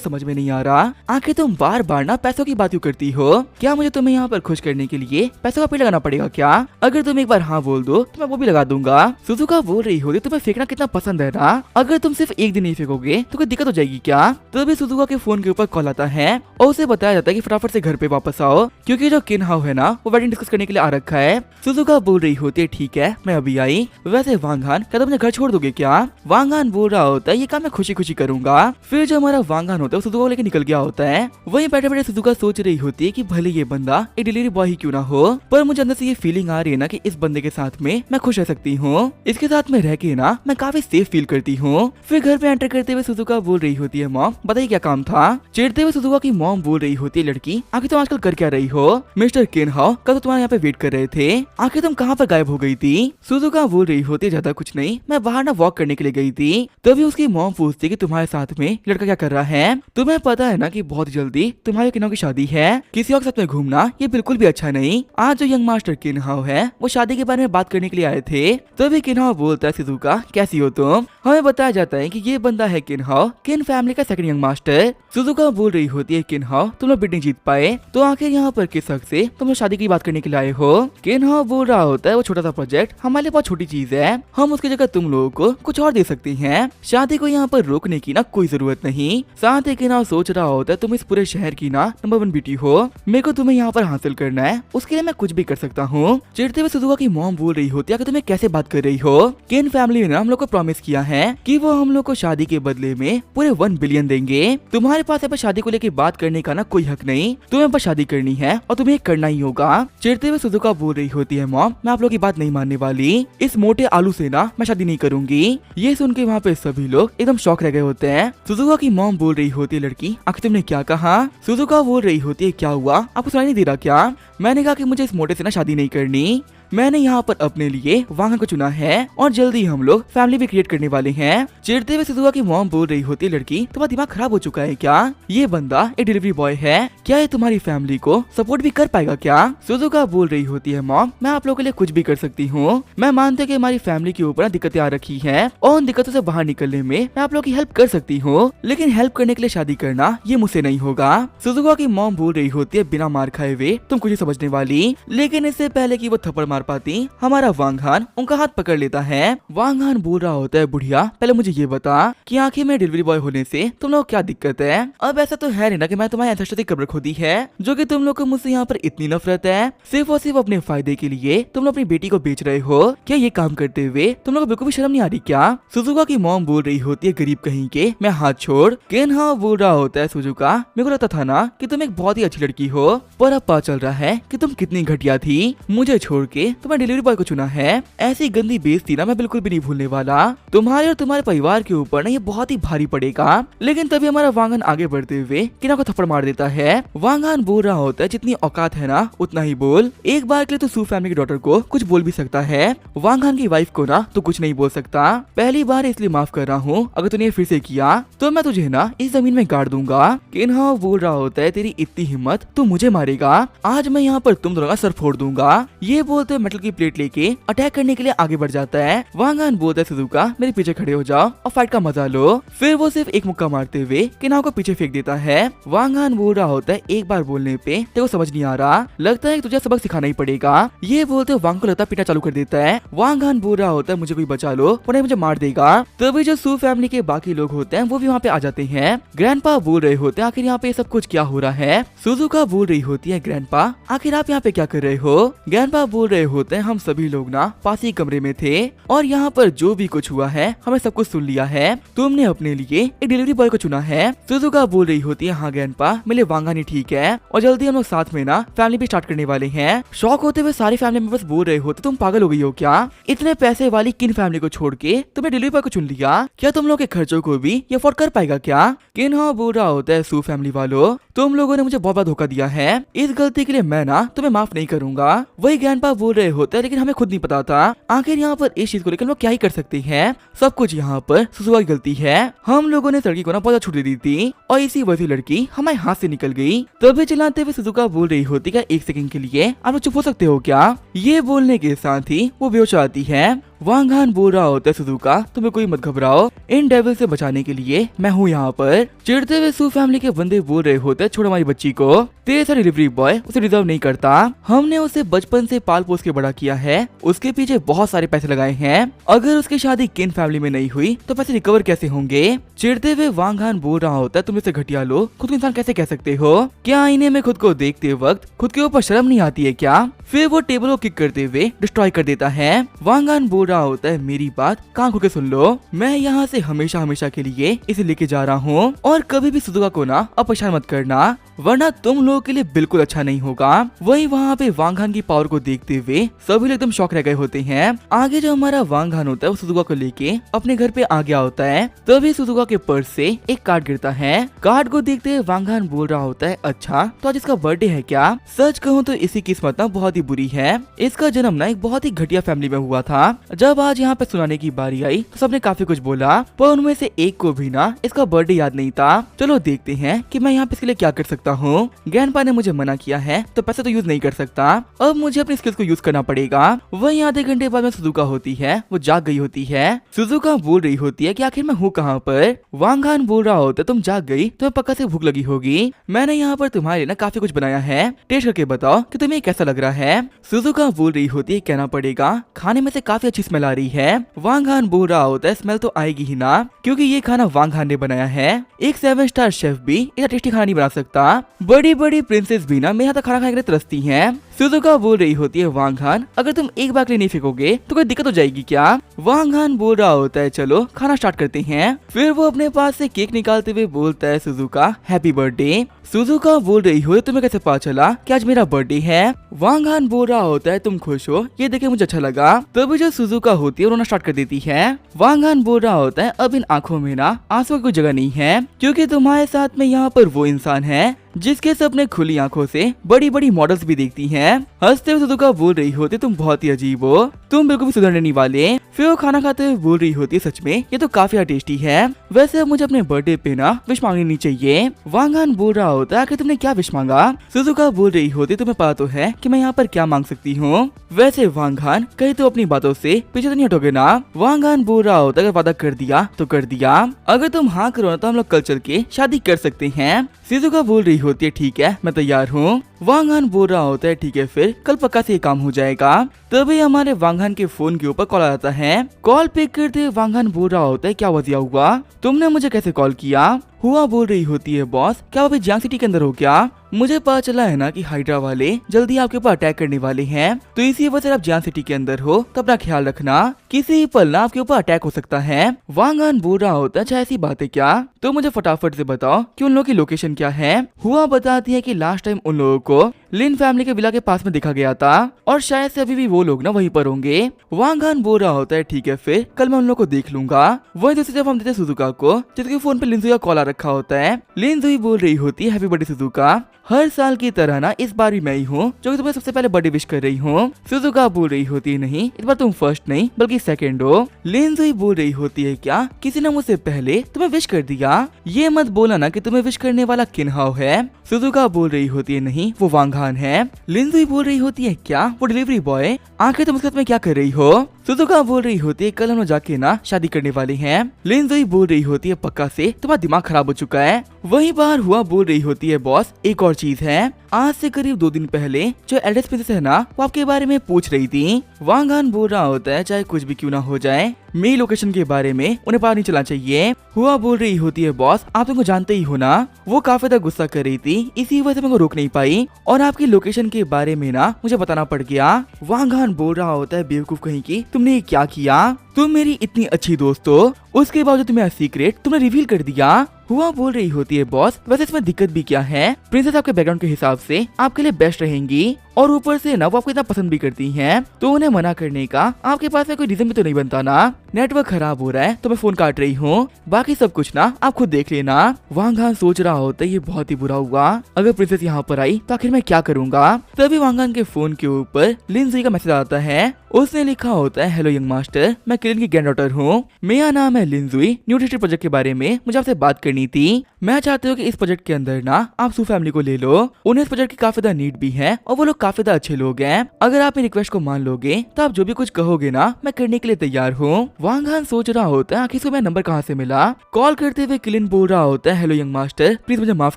समझ में नहीं आ रहा, आखिर तुम बार बार ना पैसों की बात क्यों करती हो, क्या मुझे तुम्हें यहाँ पर खुश करने के लिए पैसों का पेड़ लगाना पड़ेगा क्या? अगर तुम एक बार हाँ बोल दो तो मैं वो भी लगा दूंगा। सुजुका बोल रही होती तुम्हें फेंकना कितना पसंद है ना, अगर तुम सिर्फ एक दिन नहीं फेंकोगे तो कोई दिक्कत हो जाएगी क्या? तभी सुजुका के फोन के ऊपर कॉल आता है और उसे बताया जाता है कि फटाफट से घर पे वापस आओ क्योंकि जो किन हाउ है ना वो वेडिंग डिस्कस करने के लिए आ रखा है। सुजुका बोल रही होती है ठीक है मैं अभी आई, वैसे वांग हान क्या तुम अपने घर छोड़ दोगे क्या? वांग हान बोल रहा होता है ये काम मैं खुशी खुशी करूंगा। फिर जो हमारा वांग हान होता है वो सुजुका को लेकर निकल गया होता है। वहीं बैठे बैठे सुजुका सोच रही होती है कि भले ये बंदा एक डिलीवरी बॉय ही क्यों ना हो, पर मुझे अंदर से ये फीलिंग आ रही है ना कि इस बंदे के साथ में मैं खुश रह सकती हूँ, इसके साथ में रह के ना मैं काफी सेफ फील करती हूँ। फिर घर पे एंटर करते हुए सुजुका बोल रही होती है मॉम बताइए क्या काम था? चिढ़ते हुए सुजुका की मॉम बोल रही होती है लड़की आखिर तुम आजकल कर क्या रही हो, मिस्टर किन हाउ कल तो तुम्हारे यहाँ पे वेट कर रहे थे, आखिर तुम कहाँ पर गायब हो गई थी? सुजुका बोल रही होती है ज्यादा कुछ नहीं, मैं बाहर ना वॉक करने के लिए गई थी। तभी उसकी मॉम पूछती कि तुम्हारे साथ में लड़का क्या कर रहा है, तुम्हें पता है ना कि बहुत जल्दी तुम्हारे किन्हों की शादी है, किसी और के साथ में घूमना ये बिल्कुल भी अच्छा नहीं। आज जो यंग मास्टर किन हाउ है वो शादी के बारे में बात करने के लिए आए थे। तभी किन हाउ बोलता है सुजुका कैसी हो तुम? हमें बताया जाता है कि ये बंदा है किन हाउ, किन फैमिली का सेकंड यंग मास्टर। सुजुका बोल रही होती है किन हाउ तुम लोग बिड नहीं जीत पाए तो आखिर यहाँ पर किस हक से तुम लोग शादी की बात करने के लिए आए हो? किन हाउ बोल रहा होता है वो छोटा सा प्रोजेक्ट हमारे लिए बहुत छोटी चीज है, हम उसकी जगह तुम लोगों को कुछ और दे सकते हैं, शादी को यहाँ पर रोकने की ना कोई जरूरत नहीं। साथ ही किन हाउ सोच रहा होता है तुम इस पूरे शहर की ना नंबर 1 बेटी हो, मेरे को तुम्हें यहाँ पर हासिल करना है, उसके लिए मैं कुछ भी कर सकता हूँ। चिढ़ते हुए सुजुका की मॉम बोल रही होती है कि तुम्हें कैसे बात कर रही हो, किन फैमिली ने हम लोग को प्रॉमिस किया है कि वो हम लोग को शादी के बदले में पूरे 1 बिलियन देंगे, तुम्हारे पास अब शादी को लेकर बात करने का ना कोई हक नहीं, तुम्हें बस शादी करनी है और तुम्हें करना ही होगा। चिढ़ते हुए सुजुका बोल रही होती है मॉम मैं आप लोग की बात नहीं मानने वाली, इस मोटे आलू से ना मैं शादी नहीं करूंगी। ये सुन के वहाँ पे सभी लोग एकदम शॉक रह गए होते हैं। सुजुका की मॉम बोल रही होती है लड़की आखिर तुमने क्या कहा? सुजुका बोल रही होती है क्या हुआ आपको सुनाई नहीं दे रहा क्या? मैंने कहा कि मुझे इस मोटे से ना शादी नहीं करनी, मैंने यहाँ पर अपने लिए वांग को चुना है और जल्दी हम लोग फैमिली भी क्रिएट करने वाले हैं। चिढ़ते हुए सुजुका की मॉम बोल रही होती है लड़की तुम्हारा दिमाग खराब हो चुका है क्या? ये बंदा एक डिलीवरी बॉय है, क्या ये तुम्हारी फैमिली को सपोर्ट भी कर पाएगा क्या? सुजुका बोल रही होती है मॉम मैं आप लोगों के लिए कुछ भी कर सकती हूँ, मैं मानती हूँ कि हमारी फैमिली के ऊपर दिक्कतें आ रखी है और उन दिक्कतों से बाहर निकलने में मैं आप लोगों की हेल्प कर सकती हूँ, लेकिन हेल्प करने के लिए शादी करना ये मुझसे नहीं होगा। सुजुका की मॉम बोल रही होती है बिना मार खाए हुए तुम कुछ नहीं समझने वाली, लेकिन इससे पहले कि वो थप्पड़ मार पाती हमारा वांग हान उनका हाथ पकड़ लेता है। वांग हान बोल रहा होता है बुढ़िया पहले मुझे ये बता कि आखिर में डिलीवरी बॉय होने से तुम लोग क्या दिक्कत है? अब ऐसा तो है नहीं ना कि मैं तुम्हारी एंसेस्टर की कब्र खोदी है जो कि तुम लोग को मुझसे यहाँ पर इतनी नफरत है, सिर्फ और सिर्फ अपने फायदे के लिए तुम लोग अपनी बेटी को बेच रहे हो, क्या ये काम करते हुए तुम लोग को बिल्कुल भी शर्म नहीं आ रही क्या? सुजुका की मॉम बोल रही होती है गरीब कहीं के मैं हाथ छोड़। किन हाउ बोल रहा होता है सुजुका मेरे को लगता था ना कि तुम एक बहुत ही अच्छी लड़की हो, पर अब पता चल रहा है कि तुम कितनी घटिया थी, मुझे छोड़ के तुम्हें डिलीवरी बॉय को चुना है, ऐसी गंदी बेइज्जती ना मैं बिल्कुल भी नहीं भूलने वाला, तुम्हारे और तुम्हारे परिवार के ऊपर ना ये बहुत ही भारी पड़ेगा। लेकिन तभी हमारा वांग हान आगे बढ़ते हुए किना को थप्पड़ मार देता है। वांग हान बोल रहा होता है जितनी औकात है ना उतना ही बोल, एक बार के लिए तो सू फैमिली की डॉटर को कुछ बोल भी सकता है, वांग हान की वाइफ को ना तो कुछ नहीं बोल सकता, पहली बार इसलिए माफ कर रहा हूँ, अगर तूने फिर से किया तो मैं तुझे ना इस जमीन में गाड़ दूंगा। किन हाउ बोल रहा होता है तेरी इतनी हिम्मत तू मुझे मारेगा, आज मैं यहाँ पर तुम दोनों का सर फोड़ दूंगा। ये बोलते मेटल की प्लेट लेके अटैक करने के लिए आगे बढ़ जाता है। वांग हान बोलता है सुजुका मेरे पीछे खड़े हो जाओ और फाइट का मजा लो। फिर वो सिर्फ एक मुक्का मारते हुए किनाओ को पीछे फेंक देता है। वांग हान बोल रहा होता है एक बार बोलने पे तेरे को समझ नहीं आ रहा, लगता है तुझे सबक सिखाना ही पड़ेगा। ये बोलते वांग को लगता पीटा चालू कर देता है। वांग हान बोल रहा होता है मुझे कोई बचा लो वरना मुझे मार देगा। तभी जो सू फैमिली के बाकी लोग होते हैं वो भी वहाँ पे आ जाते हैं। ग्रैंडपा बोल रहे होते हैं आखिर यहाँ पे सब कुछ क्या हो रहा है। सुजुका बोल रही होती है ग्रैंडपा आखिर आप यहाँ पे क्या कर रहे हो। ग्रैंडपा बोल रहे होते हैं हम सभी लोग ना पास ही कमरे में थे और यहाँ पर जो भी कुछ हुआ है हमें सब कुछ सुन लिया है। तुमने अपने लिए एक डिलीवरी बॉय को चुना है। सुजुका बोल रही होती है हाँ ग्रैंडपा मेरे वांग हान ही ठीक है और जल्दी हम लोग साथ में ना फैमिली भी स्टार्ट करने वाले हैं। शॉक होते हुए सारी फैमिली मेंबर्स बोल रहे होते तुम पागल हो गई हो क्या, इतने पैसे वाली किन फैमिली को छोड़ के तुमने डिलीवरी बॉय को चुन लिया, क्या तुम लोग के खर्चों को भी ये अफोर्ड कर पाएगा क्या। किन हाँ बोल रहा होता है सू फैमिली वालों तुम लोगों ने मुझे बहुत बड़ा धोखा दिया है, इस गलती के लिए मैं ना तुम्हें माफ नहीं करूंगा। वही ग्रैंडपा बोल रहे होते हैं लेकिन हमें खुद नहीं पता था आखिर यहाँ पर इस चीज को लेकर हम लोग क्या ही कर सकते हैं, सब कुछ यहाँ पर सुजुका की गलती है। हम लोगों ने लड़की को ना बहुत छूट दी थी और इसी वजह से लड़की हमारे हाथ से निकल गई। तभी चिल्लाते हुए सुजुका बोल रही होती क्या एक सेकंड के लिए आप लोग चुप हो सकते हो क्या। ये बोलने के साथ ही वो बेहोश आती है। वांग हान बोल रहा होता है सुजुका तुम्हें कोई मत घबराओ, इन डेविल से बचाने के लिए मैं हूँ यहाँ पर। चिढ़ते हुए सू फैमिली के बंदे बोल रहे होते हैं छोड़ हमारी बच्ची को, तेरे सा डिलीवरी बॉय उसे डिजर्व नहीं करता, हमने उसे बचपन से पाल पोस के बड़ा किया है, उसके पीछे बहुत सारे पैसे लगाए हैं, अगर उसकी शादी किन फैमिली में नहीं हुई तो पैसे रिकवर कैसे होंगे। चिढ़ते हुए वांग हान बोल रहा होता है तुम इसे घटिया लो खुद को इंसान कैसे कह सकते हो, क्या आईने में खुद को देखते वक्त खुद के ऊपर शर्म नहीं आती है क्या। फिर वो टेबल को किक करते हुए डिस्ट्रॉय कर देता है। वांग हान बोल रहा होता है मेरी बात कान खोल के सुन लो, मैं यहाँ से हमेशा हमेशा के लिए इसे लेके जा रहा हूँ और कभी भी सुजुका को ना अब परेशान मत करना वरना तुम लोगों के लिए बिल्कुल अच्छा नहीं होगा। वही वहाँ पे वांग हान की पावर को देखते हुए सभी लोग एकदम शॉक रह गए होते हैं। आगे जो हमारा वांग हान होता है वो सुजुका को लेके अपने घर पे आ गया होता है। तभी सुजुका के पर्स से एक कार्ड गिरता है। कार्ड को देखते हुए वांग हान बोल रहा होता है अच्छा तो आज इसका बर्थडे है क्या। सच कहूँ तो इसकी किस्मत ना बहुत ही बुरी है, इसका जन्म ना एक बहुत ही घटिया फैमिली में हुआ था। जब आज यहाँ पे सुनाने की बारी आई तो सबने काफी कुछ बोला पर उनमें से एक को भी ना इसका बर्थडे याद नहीं था। चलो देखते हैं कि मैं यहाँ पे इसके लिए क्या कर सकता हूँ। ग्रैंडपा ने मुझे मना किया है तो पैसे तो यूज नहीं कर सकता, अब मुझे अपनी स्किल्स को यूज करना पड़ेगा। वही आधे घंटे बाद में सुजुका होती है, वो जाग गई होती है। सुजुका बोल रही होती है कि आखिर मैं हूँ कहाँ पर। वांग हान बोल रहा होता है तुम जाग गई तुम्हें पक्का से भूख लगी होगी, मैंने यहाँ पर तुम्हारे लिए ना काफी कुछ बनाया है, टेस्ट करके बताओ कि तुम्हें कैसा लग रहा है। सुजुका बोल रही होती है कहना पड़ेगा खाने में से काफी अच्छी स्मेल आ रही है। वांग हान बोल रहा होता है स्मेल तो आएगी ही ना क्योंकि ये खाना वांग हान ने बनाया है, एक 7 स्टार शेफ भी इतना टेस्टी खाना नहीं बना सकता, बड़ी बड़ी प्रिंसेस भी ना मेरे यहाँ तक खाना खाने के लिए तरसती हैं। सुजुका बोल रही होती है वांग हान अगर तुम एक बार के लिए नहीं फेंकोगे तो कोई दिक्कत हो जाएगी क्या। वांग हान बोल रहा होता है चलो खाना स्टार्ट करते हैं। फिर वो अपने पास से केक निकालते हुए बोलता है सुजुका हैप्पी बर्थडे। सुजुका बोल रही हो तुम्हें कैसे पता चला कि आज मेरा बर्थडे है। वांग हान बोल रहा होता है तुम खुश हो ये देखे मुझे अच्छा लगा। तभी जो सुजुका होती है रोना स्टार्ट कर देती है। वांग हान बोल रहा होता है अब इन आंखों में ना आंसू की कोई जगह नहीं है क्योंकि तुम्हारे साथ में यहाँ पर वो इंसान है जिसके सपने खुली आंखों से बड़ी बड़ी मॉडल्स भी देखती हैं। हंसते हुए सुजुका बोल रही होती तुम बहुत ही अजीब हो, तुम बिल्कुल भी सुधरने नहीं वाले। फिर वो खाना खाते हुए बोल रही होती सच में ये तो काफी टेस्टी है, वैसे अब मुझे अपने बर्थडे पे ना विश मांगनी नहीं चाहिए। वांग हान बोल रहा होता है कि तुमने क्या विश मांगा। सुजुका बोल रही होती तुम्हें पता तो है कि मैं यहाँ पर क्या मांग सकती हूँ। वैसे वांग हान कहीं तो अपनी बातों से पीछे तो नहीं हटोगे ना। वांग हान बोल रहा होता है अगर वादा कर दिया तो कर दिया, अगर तुम हाँ करो ना तो हम लोग कल चल के शादी कर सकते हैं। सुजुका बोल रही होती है ठीक है मैं तैयार हूँ। वांग हान बोल रहा होता है ठीक है फिर कल पक्का से ये काम हो जाएगा। तभी हमारे वांग हान के फोन के ऊपर कॉल आता है। कॉल पिक करते हुए वांग हान बोल रहा होता है क्या वजह हुआ, तुमने मुझे कैसे कॉल किया। हुआ बोल रही होती है बॉस क्या अभी जियांग सिटी के अंदर हो क्या, मुझे पता चला है ना कि हाइड्रा वाले जल्दी आपके ऊपर अटैक करने वाले हैं, तो इसी वजह से आप जियांग सिटी के अंदर हो तो अपना ख्याल रखना, किसी पल ना आपके ऊपर अटैक हो सकता है। वांग हान बोल रहा होता है अच्छा ऐसी बात है क्या, तो मुझे फटाफट से बताओ कि उन लोगों की लोकेशन क्या है। हुआ बताती है कि लास्ट टाइम उन लोगों को लिन फैमिली के विला के पास में देखा गया था और शायद से अभी भी वो लोग ना वहीं पर होंगे। वांग हान बोल रहा होता है ठीक है फिर कल मैं उन लोगों को देख लूंगा। वही दूसरी तरफ हम देते सुजुका को जिसके फोन पे लिनजुई का कॉल आ रखा होता है। लिनजुई बोल रही होती है हैप्पी बर्थडे सुजुका, हर साल की तरह ना इस बार भी मैं ही हूँ जो कि तुम्हें सबसे पहले बर्थडे विश कर रही हूँ। सुजुका बोल रही होती है नहीं इस बार तुम फर्स्ट नहीं बल्कि सेकंड हो। लिनजुई बोल रही होती है क्या किसी ने मुझसे पहले तुम्हें विश कर दिया, ये मत बोला ना कि तुम्हें विश करने वाला किन्हाओ है। सुजुका बोल रही होती है नहीं वो वांग वांगहान है। लिंजुई बोल रही होती है क्या वो डिलीवरी बॉय, आखिर तुम उसके साथ में क्या कर रही हो। सुजुका बोल रही होती है कल हम लोग जाके ना शादी करने वाले हैं। लिंजुई बोल रही होती है पक्का से तुम्हारा दिमाग खराब हो चुका है। वहीं बाहर हुआ बोल रही होती है बॉस एक और चीज है, आज से करीब 2 दिन पहले जो एल्डेस प्रिंसेस है ना वो आपके बारे में पूछ रही थी। वांगहान बोल रहा होता है चाहे कुछ भी क्यों ना हो जाए मेरी लोकेशन के बारे में उन्हें पता नहीं चलना चाहिए। हुआ बोल रही होती है बॉस आप तुमको जानते ही हो ना, वो काफी ज्यादा गुस्सा कर रही थी इसी वजह से मैं रोक नहीं पाई और आपकी लोकेशन के बारे में ना मुझे बताना पड़ गया। वांगहान बोल रहा होता है बेवकूफ कहीं की, तुमने ये क्या किया, तुम मेरी इतनी अच्छी दोस्त हो उसके बावजूद तुम्हें सीक्रेट तुमने रिवील कर दिया। हुआ बोल रही होती है बॉस वैसे इसमें दिक्कत भी क्या है, प्रिंसेस आपके बैकग्राउंड के हिसाब से आपके लिए बेस्ट रहेंगी और ऊपर से ना वो आपको इतना पसंद भी करती हैं, तो उन्हें मना करने का आपके पास में कोई रीजन भी तो नहीं बनता ना। नेटवर्क खराब हो रहा है तो मैं फोन काट रही हूँ, बाकी सब कुछ ना आप खुद देख लेना। वांगहान सोच रहा होता है ये बहुत ही बुरा हुआ, अगर प्रिंसेस यहाँ पर आई तो आखिर मैं क्या करूँगा। तभी वांगहान के फोन के ऊपर लिंजुई का मैसेज आता है, उसने लिखा होता है हेलो यंग मास्टर, मैं किलिन की ग्रैंड डॉटर हूँ, मेरा नाम है लिंजुई, न्यू डिस्ट्रिक्ट प्रोजेक्ट के बारे में मुझे आपसे बात करनी थी। मैं चाहती हूँ कि इस प्रोजेक्ट के अंदर ना आप सू फैमिली को ले लो, उन्हें इस प्रोजेक्ट की काफी ज्यादा नीड भी है और वो लोग काफी ज्यादा अच्छे लोग हैं। अगर आप मेरी रिक्वेस्ट को मान लोगे तो आप जो भी कुछ कहोगे ना मैं करने के लिए तैयार हूँ। वांगहान सोच रहा होता है आखिर इसको मेरा नंबर कहाँ से मिला। कॉल करते हुए किलिन बोल रहा होता है हेलो यंग मास्टर प्लीज मुझे माफ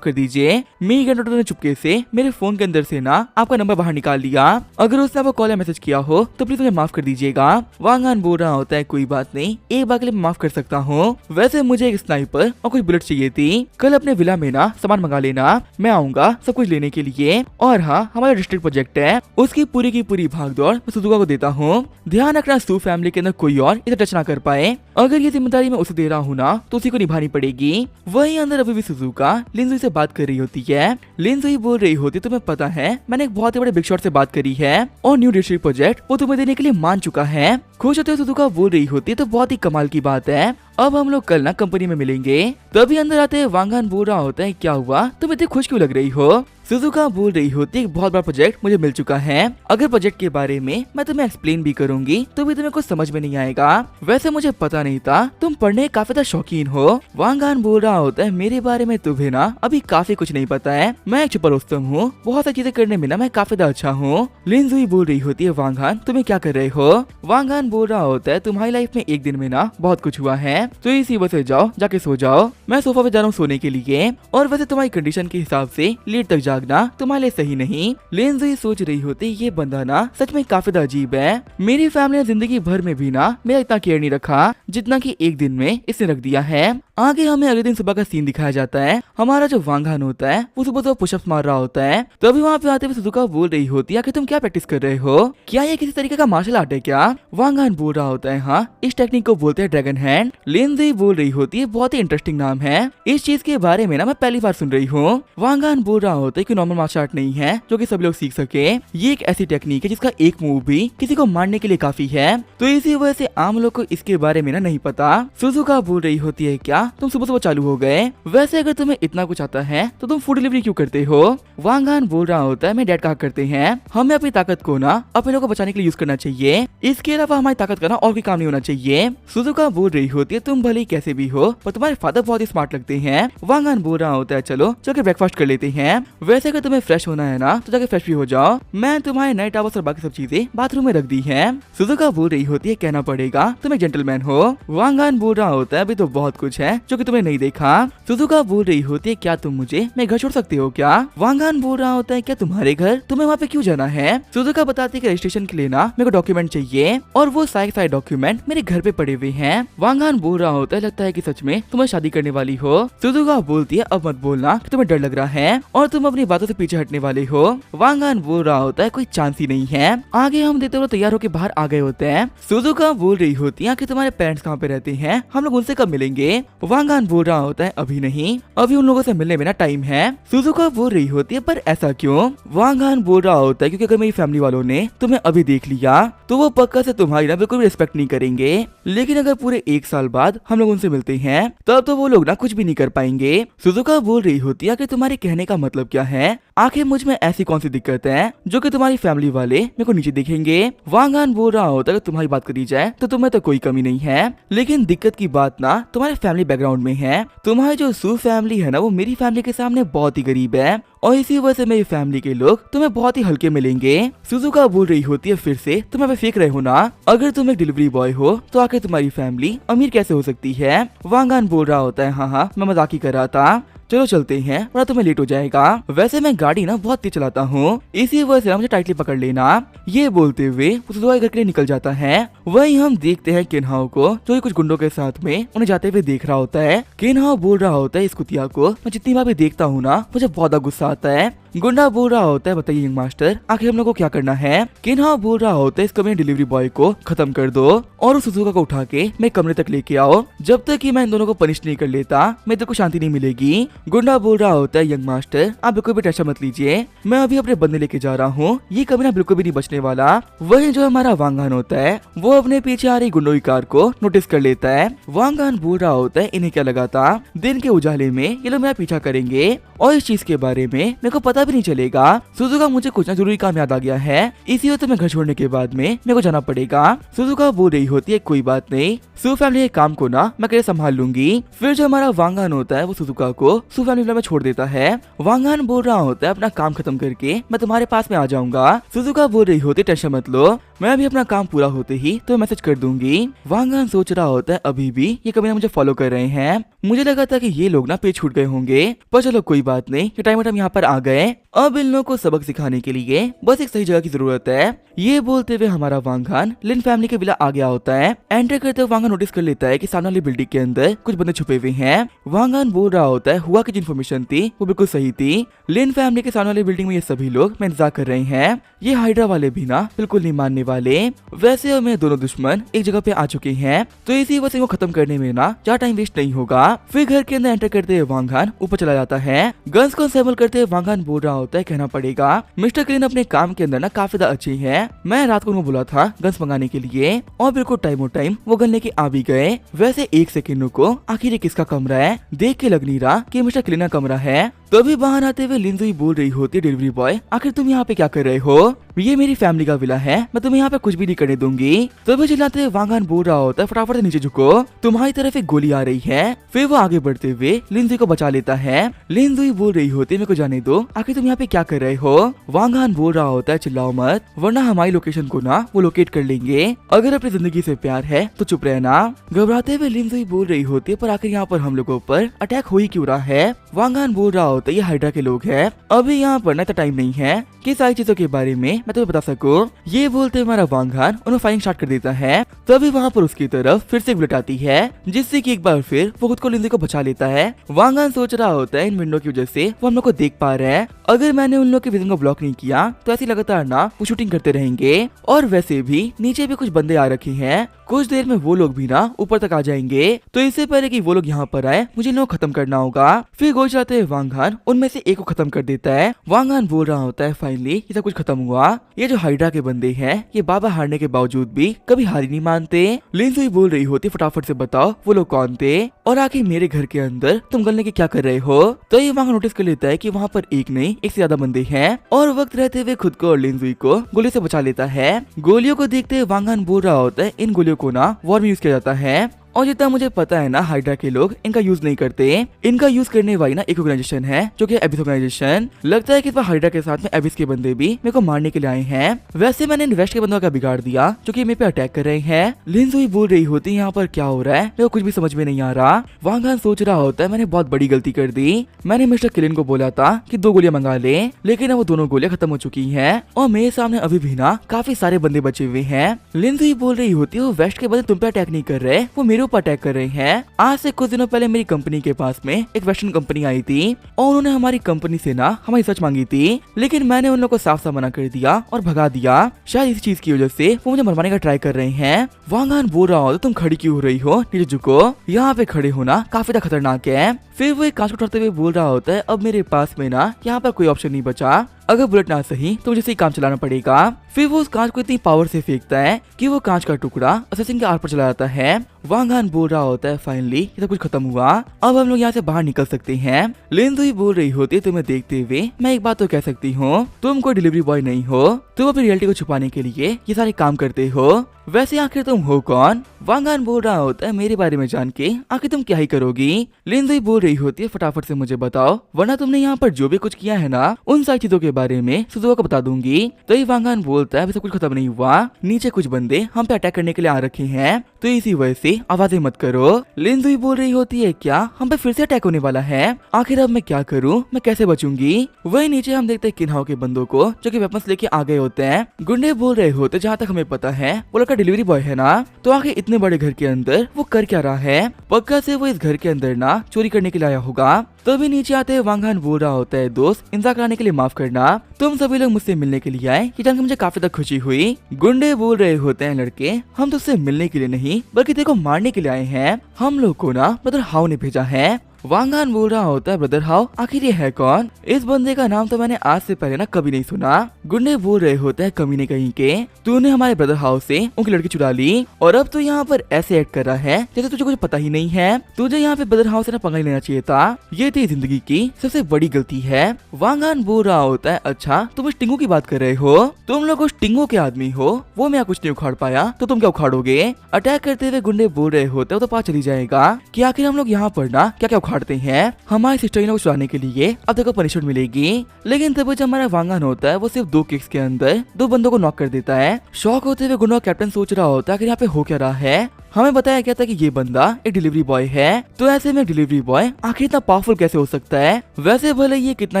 कर दीजिए, मेरी ग्रैंड डॉटर ने चुपके से मेरे फोन के अंदर से ना आपका नंबर बाहर निकाल लिया, अगर उसने आपको कॉल या मैसेज किया हो तो प्लीज मुझे माफ कर दीजिएगा। वांगहान बोल रहा होता है कोई बात नहीं, एक बार के लिए माफ कर सकता हूँ, वैसे मुझे एक स्नाइपर और कुछ बुलेट चाहिए थी, कल अपने विला में ना सामान मंगा लेना, मैं आऊंगा सब कुछ लेने के लिए। और हाँ हमारा डिस्ट्रिक्ट प्रोजेक्ट है उसकी पूरी की पूरी भागदौड़ मैं सुजुका को देता हूँ, ध्यान रखना सू फैमिली के अंदर कोई और इसे टच ना कर पाए, अगर ये जिम्मेदारी मैं उसे दे रहा हूँ ना तो उसी को निभानी पड़ेगी। वहीं अंदर अभी भी सुजुका लिंजुई से बात कर रही होती है। लिंजुई बोल रही होती तुम्हें पता है मैंने एक बहुत ही बड़े बिग शॉट से बात करी है और न्यू डिस्ट्रिक्ट प्रोजेक्ट वो तुम्हें देने के लिए मान चुका है। खुश होते हुए सुजुका बोल रही होती है तो बहुत ही कमाल की बात है, अब हम लोग कल ना कंपनी में मिलेंगे। तभी अंदर आते हैं वांगहान बोल रहा होता है क्या हुआ तुम इतनी खुश क्यों लग रही हो। सुजुका बोल रही होती है बहुत बड़ा प्रोजेक्ट मुझे मिल चुका है, अगर प्रोजेक्ट के बारे में मैं तुम्हें एक्सप्लेन भी करूंगी तो भी तुम्हें कुछ समझ में नहीं आएगा, वैसे मुझे पता नहीं था तुम पढ़ने काफी ज्यादा शौकीन हो। वांगहान बोल रहा होता है मेरे बारे में तुम्हें ना अभी काफी कुछ नहीं पता है, मैं एक छुपा रुस्तम हूँ, बहुत सारी चीजें करने में ना मैं काफी ज्यादा अच्छा हूँ। लिंजुई बोल रही होती है वांगहान तुम्हें क्या कर रहे हो। वांगहान बोल रहा होता है तुम्हारी लाइफ में एक दिन में ना बहुत कुछ हुआ है तो इसी वजह से जाओ जाके सो जाओ, मैं सोफा पे जा रहा हूँ सोने के लिए, और वैसे तुम्हारी कंडीशन के हिसाब से लेट तक जागना तुम्हारे लिए सही नहीं। लिंजुई सोच रही होती ये बंदा ना सच में काफी अजीब है, मेरी फैमिली ने जिंदगी भर में भी ना मेरा इतना केयर नहीं रखा जितना कि एक दिन में इसने रख दिया है। आगे हमें अगले दिन सुबह का सीन दिखाया जाता है, हमारा जो वांगहान होता है वो सुबह पुशअप्स मार रहा होता है, तभी वहाँ पे आते हुए सुजुका बोल रही होती है कि तुम क्या प्रैक्टिस कर रहे हो, क्या ये किसी तरीके का मार्शल आर्ट है क्या। वांगहान बोल रहा होता है हाँ इस टेक्निक को बोलते हैं ड्रैगन हैंड। लिंजुई बोल रही होती है बहुत ही इंटरेस्टिंग नाम है, इस चीज के बारे में ना मैं पहली बार सुन रही हूँ। वांगहान बोल रहा होता है कि नॉर्मल मार्शल आर्ट नहीं है जो कि सब लोग सीख सके, ये एक ऐसी टेक्निक है जिसका एक मूव भी किसी को मारने के लिए काफी है, तो इसी वजह से आम लोग को इसके बारे में ना नहीं पता। सुजुका बोल रही होती है क्या तुम सुबह सुबह चालू हो गए, वैसे अगर तुम्हें इतना कुछ आता है तो तुम फूड डिलीवरी क्यों करते हो। वांगहान बोल रहा होता है मेरे डैड कहा करते हैं हमें अपनी ताकत को ना अपने लोगों को बचाने के लिए यूज करना चाहिए, इसके अलावा हमारी ताकत का ना और कोई काम नहीं होना चाहिए। सुजुका बोल रही होती है तुम भले ही कैसे भी हो पर तुम्हारे फादर बहुत ही स्मार्ट लगते हैं। वांगहान बोल रहा होता है चलो जाके ब्रेकफास्ट कर लेते हैं, वैसे अगर तुम्हें फ्रेश होना है ना तो जाके फ्रेश भी हो जाओ, मैं तुम्हारे नाइट टावर्स और बाकी सब चीजें बाथरूम में रख दी है। सुजुका बोल रही होती है कहना पड़ेगा तुम एक जेंटलमैन हो। वांगहान बोल रहा होता है अभी तो बहुत कुछ है जो कि तुमने नहीं देखा। सुजुका बोल रही होती है क्या तुम मुझे मेरे घर छोड़ सकते हो क्या। वांगहान बोल रहा होता है क्या तुम्हारे घर, तुम्हें वहाँ पे क्यों जाना है। सुजुका बताती है कि रजिस्ट्रेशन के लिए ना मेरे को डॉक्यूमेंट चाहिए और वो सारे डॉक्यूमेंट मेरे घर पे पड़े हुए हैं। वांगहान बोल रहा होता है लगता है कि सच में तुम्हें शादी करने वाली हो। सुजुका बोलती है अब मत बोलना कि तुम्हें डर लग रहा है और तुम अपनी बातों से पीछे हटने वाले हो। वांगहान बोल रहा होता है कोई चांस ही नहीं है। आगे हम देते हुए तैयार होकर बाहर आ गए होते हैं। सुजुका बोल रही होती है कि तुम्हारे पेरेंट्स कहाँ पे रहते हैं, हम लोग उनसे कब मिलेंगे। वांगहान बोल रहा होता है अभी नहीं, अभी उन लोगों से मिलने में ना टाइम है। सुजुका बोल रही होती है पर ऐसा क्यों। वांगहान बोल रहा होता है क्योंकि अगर मेरी फैमिली वालों ने तुम्हें अभी देख लिया तो वो पक्का से तुम्हारी ना बिल्कुल भी रिस्पेक्ट नहीं करेंगे, लेकिन अगर पूरे 1 साल बाद हम लोग उनसे मिलते हैं तब तो वो लोग ना कुछ भी नहीं कर पाएंगे। सुजुका बोल रही होती है कि तुम्हारे कहने का मतलब क्या है, आखिर मुझ में ऐसी कौन सी दिक्कत है जो कि तुम्हारी फैमिली वाले मेरे को नीचे देखेंगे। वांग हान बोल रहा होता है, तुम्हारी बात करी जाए तो तुम्हें तो कोई कमी नहीं है, लेकिन दिक्कत की बात ना तुम्हारे फैमिली बैकग्राउंड में है। तुम्हारी जो सू फैमिली है ना, वो मेरी फैमिली के सामने बहुत ही गरीब है और इसी वजह से मेरी फैमिली के लोग तुम्हें बहुत ही हल्के मिलेंगे। सुजुका बोल रही होती है, फिर से तुम हमें फेंक रहे हो ना, अगर तुम एक डिलीवरी बॉय हो तो आखिर तुम्हारी फैमिली अमीर कैसे हो सकती है। वांग हान बोल रहा होता है, हाँ मैं मजाक ही कर रहा था, चलो चलते हैं वरना तुम्हें लेट हो जाएगा। वैसे मैं गाड़ी ना बहुत तेज चलाता हूँ, इसी वजह से मुझे टाइटली पकड़ लेना। ये बोलते हुए उस घर के लिए निकल जाता है। वहीं हम देखते हैं केनहाओ को, जो कुछ गुंडों के साथ में उन्हें जाते हुए देख रहा होता है। केनहाओ बोल रहा होता है, इस कुतिया को मैं जितनी बार भी देखता हूँ ना, मुझे बहुत गुस्सा आता है। गुंडा बोल रहा होता है, बताइए यंग मास्टर, आखिर हम लोग को क्या करना है। केनहाओ बोल रहा होता है, इस कमरे डिलीवरी बॉय को खत्म कर दो और उस सुजुका को उठा के मैं कमरे तक लेके आओ। जब तक कि मैं इन दोनों को पनिश नहीं कर लेता, मैं तेरे को शांति नहीं मिलेगी। गुंडा बोल रहा होता है, यंग मास्टर आप बिल्कुल भी टेंशन मत लीजिए, मैं अभी अपने बंदे लेके जा रहा हूँ, ये कमरा बिल्कुल भी नहीं बचने वाला। वही जो हमारा वांग हान होता है, वो अपने पीछे आ रही गुंडों की कार को नोटिस कर लेता है। वांग हान बोल रहा होता है, इन्हें क्या लगा था दिन के उजाले में ये लोग मेरा पीछा करेंगे और इस चीज के बारे में मेरे को पता भी नहीं चलेगा। सुजुका मुझे कुछ ना जरूरी काम याद आ गया है, इसी वजह मैं घर छोड़ने के बाद में मेरे को जाना पड़ेगा। सुजुका बोल रही होती है, कोई बात नहीं, सू फैमिली के काम को ना मैं कैसे संभाल लूंगी। फिर जो हमारा वांग हान होता है, वो सुजुका को सू फैमिली में छोड़ देता है। वांग हान बोल रहा होता है, अपना काम खत्म करके मैं तुम्हारे पास में आ जाऊंगा। सुजुका बोल रही होती है, टेंशन मत लो, मैं अभी अपना काम पूरा होते ही तो मैसेज कर दूंगी। वांग हान सोच रहा होता है, अभी भी ये कभी ना मुझे फॉलो कर रहे हैं, मुझे लगा था कि ये लोग ना पीछे छूट गए होंगे, पर चलो कोई बात नहीं, ये टाइम यहाँ पर आ गए। अब इन लोगों को सबक सिखाने के लिए बस एक सही जगह की जरूरत है। ये बोलते हुए हमारा वांग हान लिन फैमिली के विला आ गया होता है। एंटर करते हुए वांग हान नोटिस कर लेता है कि सामने वाली बिल्डिंग के अंदर कुछ बंदे छुपे हुए हैं। वांग हान बोल रहा होता है, हुआ की जो इन्फॉर्मेशन थी वो बिल्कुल सही थी, लिन फैमिली के सामने वाली बिल्डिंग में ये सभी लोग मैं इंतजार कर रहे हैं, ये हाइड्रा वाले भी ना बिल्कुल नहीं मानने वाले। वैसे अब मेरे दोनों दुश्मन एक जगह पे आ चुके हैं, तो इसी वजह को खत्म करने में ना ज्यादा टाइम वेस्ट नहीं होगा। फिर घर के अंदर एंटर करते हुए वांग हान ऊपर चला जाता है। गन्स को असेंबल करते हुए वांग हान बोल रहा होता है, कहना पड़ेगा मिस्टर क्लीन अपने काम के अंदर ना काफी ज्यादा अच्छे हैं, मैं रात को उनको बोला था गन्स मंगाने के लिए और बिल्कुल टाइम वो गन लेके आ भी गए। वैसे एक सेकंड रुको, आखिर ये किसका कमरा है, देख के लग नहीं रहा कि मिस्टर क्लीन का कमरा है। तभी बाहर आते हुए लिंजुई बोल रही होती है, डिलीवरी बॉय आखिर तुम यहाँ पे क्या कर रहे हो, ये मेरी फैमिली का विला है, मैं तुम्हें यहाँ पे कुछ भी नहीं करने दूंगी। तभी चिल्लाते हुए वांग हान बोल रहा होता है, फटाफट से नीचे झुको, तुम्हारी तरफ एक गोली आ रही है। फिर वो आगे बढ़ते हुए लिंजुई को बचा लेता है। लिंजुई बोल रही होती है, मेरे को जाने दो, आखिर तुम यहाँ पे क्या कर रहे हो। वांग हान बोल रहा होता है, चिल्लाओ मत वरना हमारी लोकेशन को ना वो लोकेट कर लेंगे, अगर अपनी जिंदगी से प्यार है तो चुप रहना। घबराते हुए लिंजुई बोल रही होती है, पर आखिर यहाँ पर हम लोगों पर अटैक हो ही क्यों रहा है। वांग हान बोल रहा होता है, ये हाइड्रा के लोग हैं, अभी यहाँ पर ना इतना टाइम नहीं है कि सारी चीजों के बारे में मैं तुम्हें बता सकूं। ये बोलते हमारा वांग हान उन्हें फायरिंग स्टार्ट कर देता है। तभी वहाँ पर उसकी तरफ फिर से बुलेट आती है, जिससे कि एक बार फिर वो खुद को लिंजुई को बचा लेता है। वांग हान सोच रहा होता है, इन विंडो की वजह से वो हम लोग को देख पा रहे हैं, अगर मैंने उन लोग के विजन को ब्लॉक नहीं किया तो ऐसे लगातार ना वो शूटिंग करते रहेंगे। और वैसे भी नीचे भी कुछ बंदे आ रखे हैं, कुछ देर में वो लोग भी ना ऊपर तक आ जाएंगे, तो इससे पहले कि वो लोग यहाँ पर आए मुझे इन लोग खत्म करना होगा। फिर गोली चलाते हुए वांग हान उनमें से एक को खत्म कर देता है। वांग हान बोल रहा होता है, फाइनली ये सब कुछ खत्म हुआ, ये जो हाइड्रा के बंदे हैं ये बाबा हारने के बावजूद भी कभी हार ही नहीं मानते। लिंजुई बोल रही होती, फटाफट से बताओ वो लोग कौन थे और आखिर मेरे घर के अंदर तुम गलने की क्या कर रहे हो। तो ये वांग नोटिस कर लेता है कि वहाँ पर एक नहीं एक से ज्यादा बंदे हैं और वक्त रहते हुए खुद को और लिंजुई को गोली से बचा लेता है। गोलियों को देखते हुए वांग हान बोल रहा होता है, इन गोलियों को ना वॉर में यूज किया जाता है और जितना मुझे पता है ना हाइड्रा के लोग इनका यूज नहीं करते, इनका यूज करने वाली ना एक ऑर्गेनाइजेशन है जो कि एबिस ऑर्गेनाइजेशन। लगता है कि हाइड्रा के साथ में एबिस के बंदे भी मेरे को मारने के लिए आए हैं। वैसे मैंने वेस्ट के बंदों का बिगाड़ दिया जो कि मेरे पे अटैक कर रहे हैं। लिंजुई बोल रही होती है, यहाँ पर क्या हो रहा है मेरे को कुछ भी समझ में नहीं आ रहा। वांग हान सोच रहा होता है, मैंने बहुत बड़ी गलती कर दी, मैंने मिस्टर क्लिन को बोला था कि 2 गोलियां मंगा ले, लेकिन अब वो दोनों गोलियां खत्म हो चुकी है और मेरे सामने अभी भी ना काफी सारे बंदे बचे हुए हैं। लिंजुई बोल रही होती है, वो वेस्ट के बंदे तुम पे अटैक नहीं कर रहे, वो मेरे ऊपर अटैक कर रहे हैं। आज से कुछ दिनों पहले मेरी कंपनी के पास में एक वेस्टर्न कंपनी आई थी और उन्होंने हमारी कंपनी से ना हमारी सच मांगी थी, लेकिन मैंने उन लोगों को साफ साफ मना कर दिया और भगा दिया। शायद इसी चीज की वजह से वो मुझे मरवाने का ट्राई कर रहे हैं। वांग हान बोल रहा हो, तुम खड़ी क्यों हो रही हो, नीचे झुको, यहाँ पे खड़े होना काफी खतरनाक है। फिर वो एक कांच को उठाते हुए बोल रहा होता है, अब मेरे पास में ना यहाँ पर कोई ऑप्शन नहीं बचा, अगर बुलेट ना सही तो मुझे सही काम चलाना पड़ेगा। फिर वो उस कांच को इतनी पावर से फेंकता है कि वो कांच का टुकड़ा असेसिन के आर पर चला जाता है। वांग हान बोल रहा होता है फाइनली ये सब कुछ खत्म हुआ, अब हम लोग यहाँ से बाहर निकल सकते हैं। लिन जुई बोल रही होती है तुम्हें देखते हुए मैं एक बात तो कह सकती हूँ, तुम कोई डिलीवरी बॉय नहीं हो, तुम अपनी रियलिटी को छुपाने के लिए ये सारे काम करते हो। वैसे आखिर तुम हो कौन? वांग हान बोल रहा होता है मेरे बारे में जान के आखिर तुम क्या ही करोगी? लिन जुई बोल रही होती है फटाफट से मुझे बताओ वरना तुमने यहाँ पर जो भी कुछ किया है ना उन सारी चीजों के बारे में सुजुआ को बता दूंगी। तो ये वांग हान बोलता है अभी सब कुछ खत्म नहीं हुआ, नीचे कुछ बंदे हम पे अटैक करने के लिए आ रखे हैं, तो इसी वजह से आवाजें मत करो। लिन जुई बोल रही होती है क्या हम पे फिर से अटैक होने वाला है? आखिर अब मैं क्या करूँ, मैं कैसे बचूंगी? वही नीचे हम देखते हैं किन्हाओ के बंदों को जो कि वेपन्स लेके आ गए होते हैं। गुंडे बोल रहे होते जहाँ तक हमें पता है वो लड़का डिलीवरी बॉय है ना, तो आखिर इतने बड़े घर के अंदर वो कर क्या रहा है? पक्का से वो इस घर के अंदर ना चोरी करने के लिए आया होगा। तभी नीचे आते हैं वांग हान बोल रहा होता है दोस्त इंतजार कराने के लिए माफ करना, तुम सभी लोग मुझसे मिलने के लिए आए ये जानकर मुझे काफी तक खुशी हुई। गुंडे बोल रहे होते हैं लड़के हम तो उससे मिलने के लिए नहीं बल्कि तेरे को मारने के लिए आए हैं, हम लोग को ना ब्रदर हाउ ने भेजा है। वांग हान बोल रहा होता है ब्रदर हाउ आखिर ये है कौन? इस बंदे का नाम तो मैंने आज से पहले ना कभी नहीं सुना। गुंडे बोल रहे होते हैं कमीने कहीं के, तूने हमारे ब्रदर हाउस से उनकी लड़की चुरा ली और अब तो यहाँ पर ऐसे एक्ट कर रहा है जैसे तुझे कुछ पता ही नहीं है। तुझे यहाँ पे ब्रदर हाउस से ना पंगा लेना चाहिए था, ये तेरी जिंदगी की सबसे बड़ी गलती है। वांग हान बोल रहा होता है अच्छा तुम उस टिंगू की बात कर रहे हो, तुम लोग उस टिंगू के आदमी हो, वो मैं कुछ नहीं उखाड़ पाया तो तुम क्या उखाड़ोगे? अटैक करते हुए गुंडे बोल रहे होते तो पता चली जाएगा कि आखिर हम लोग यहाँ पर ना क्या क्या उखाड़ते हैं। हमारी सिस्टर को छुड़ाने के लिए अब देखो पनिशमेंट मिलेगी। लेकिन तब जब हमारा वांग हान होता है वो सिर्फ 2 किक्स के अंदर 2 बंदों को नॉक कर देता है। शॉक होते हुए गुंडा कैप्टन सोच रहा होता है कि यहाँ पे हो क्या रहा है। हमें बताया गया था कि ये बंदा एक डिलीवरी बॉय है, तो ऐसे में डिलीवरी बॉय आखिर इतना पावरफुल कैसे हो सकता है? वैसे भले ये कितना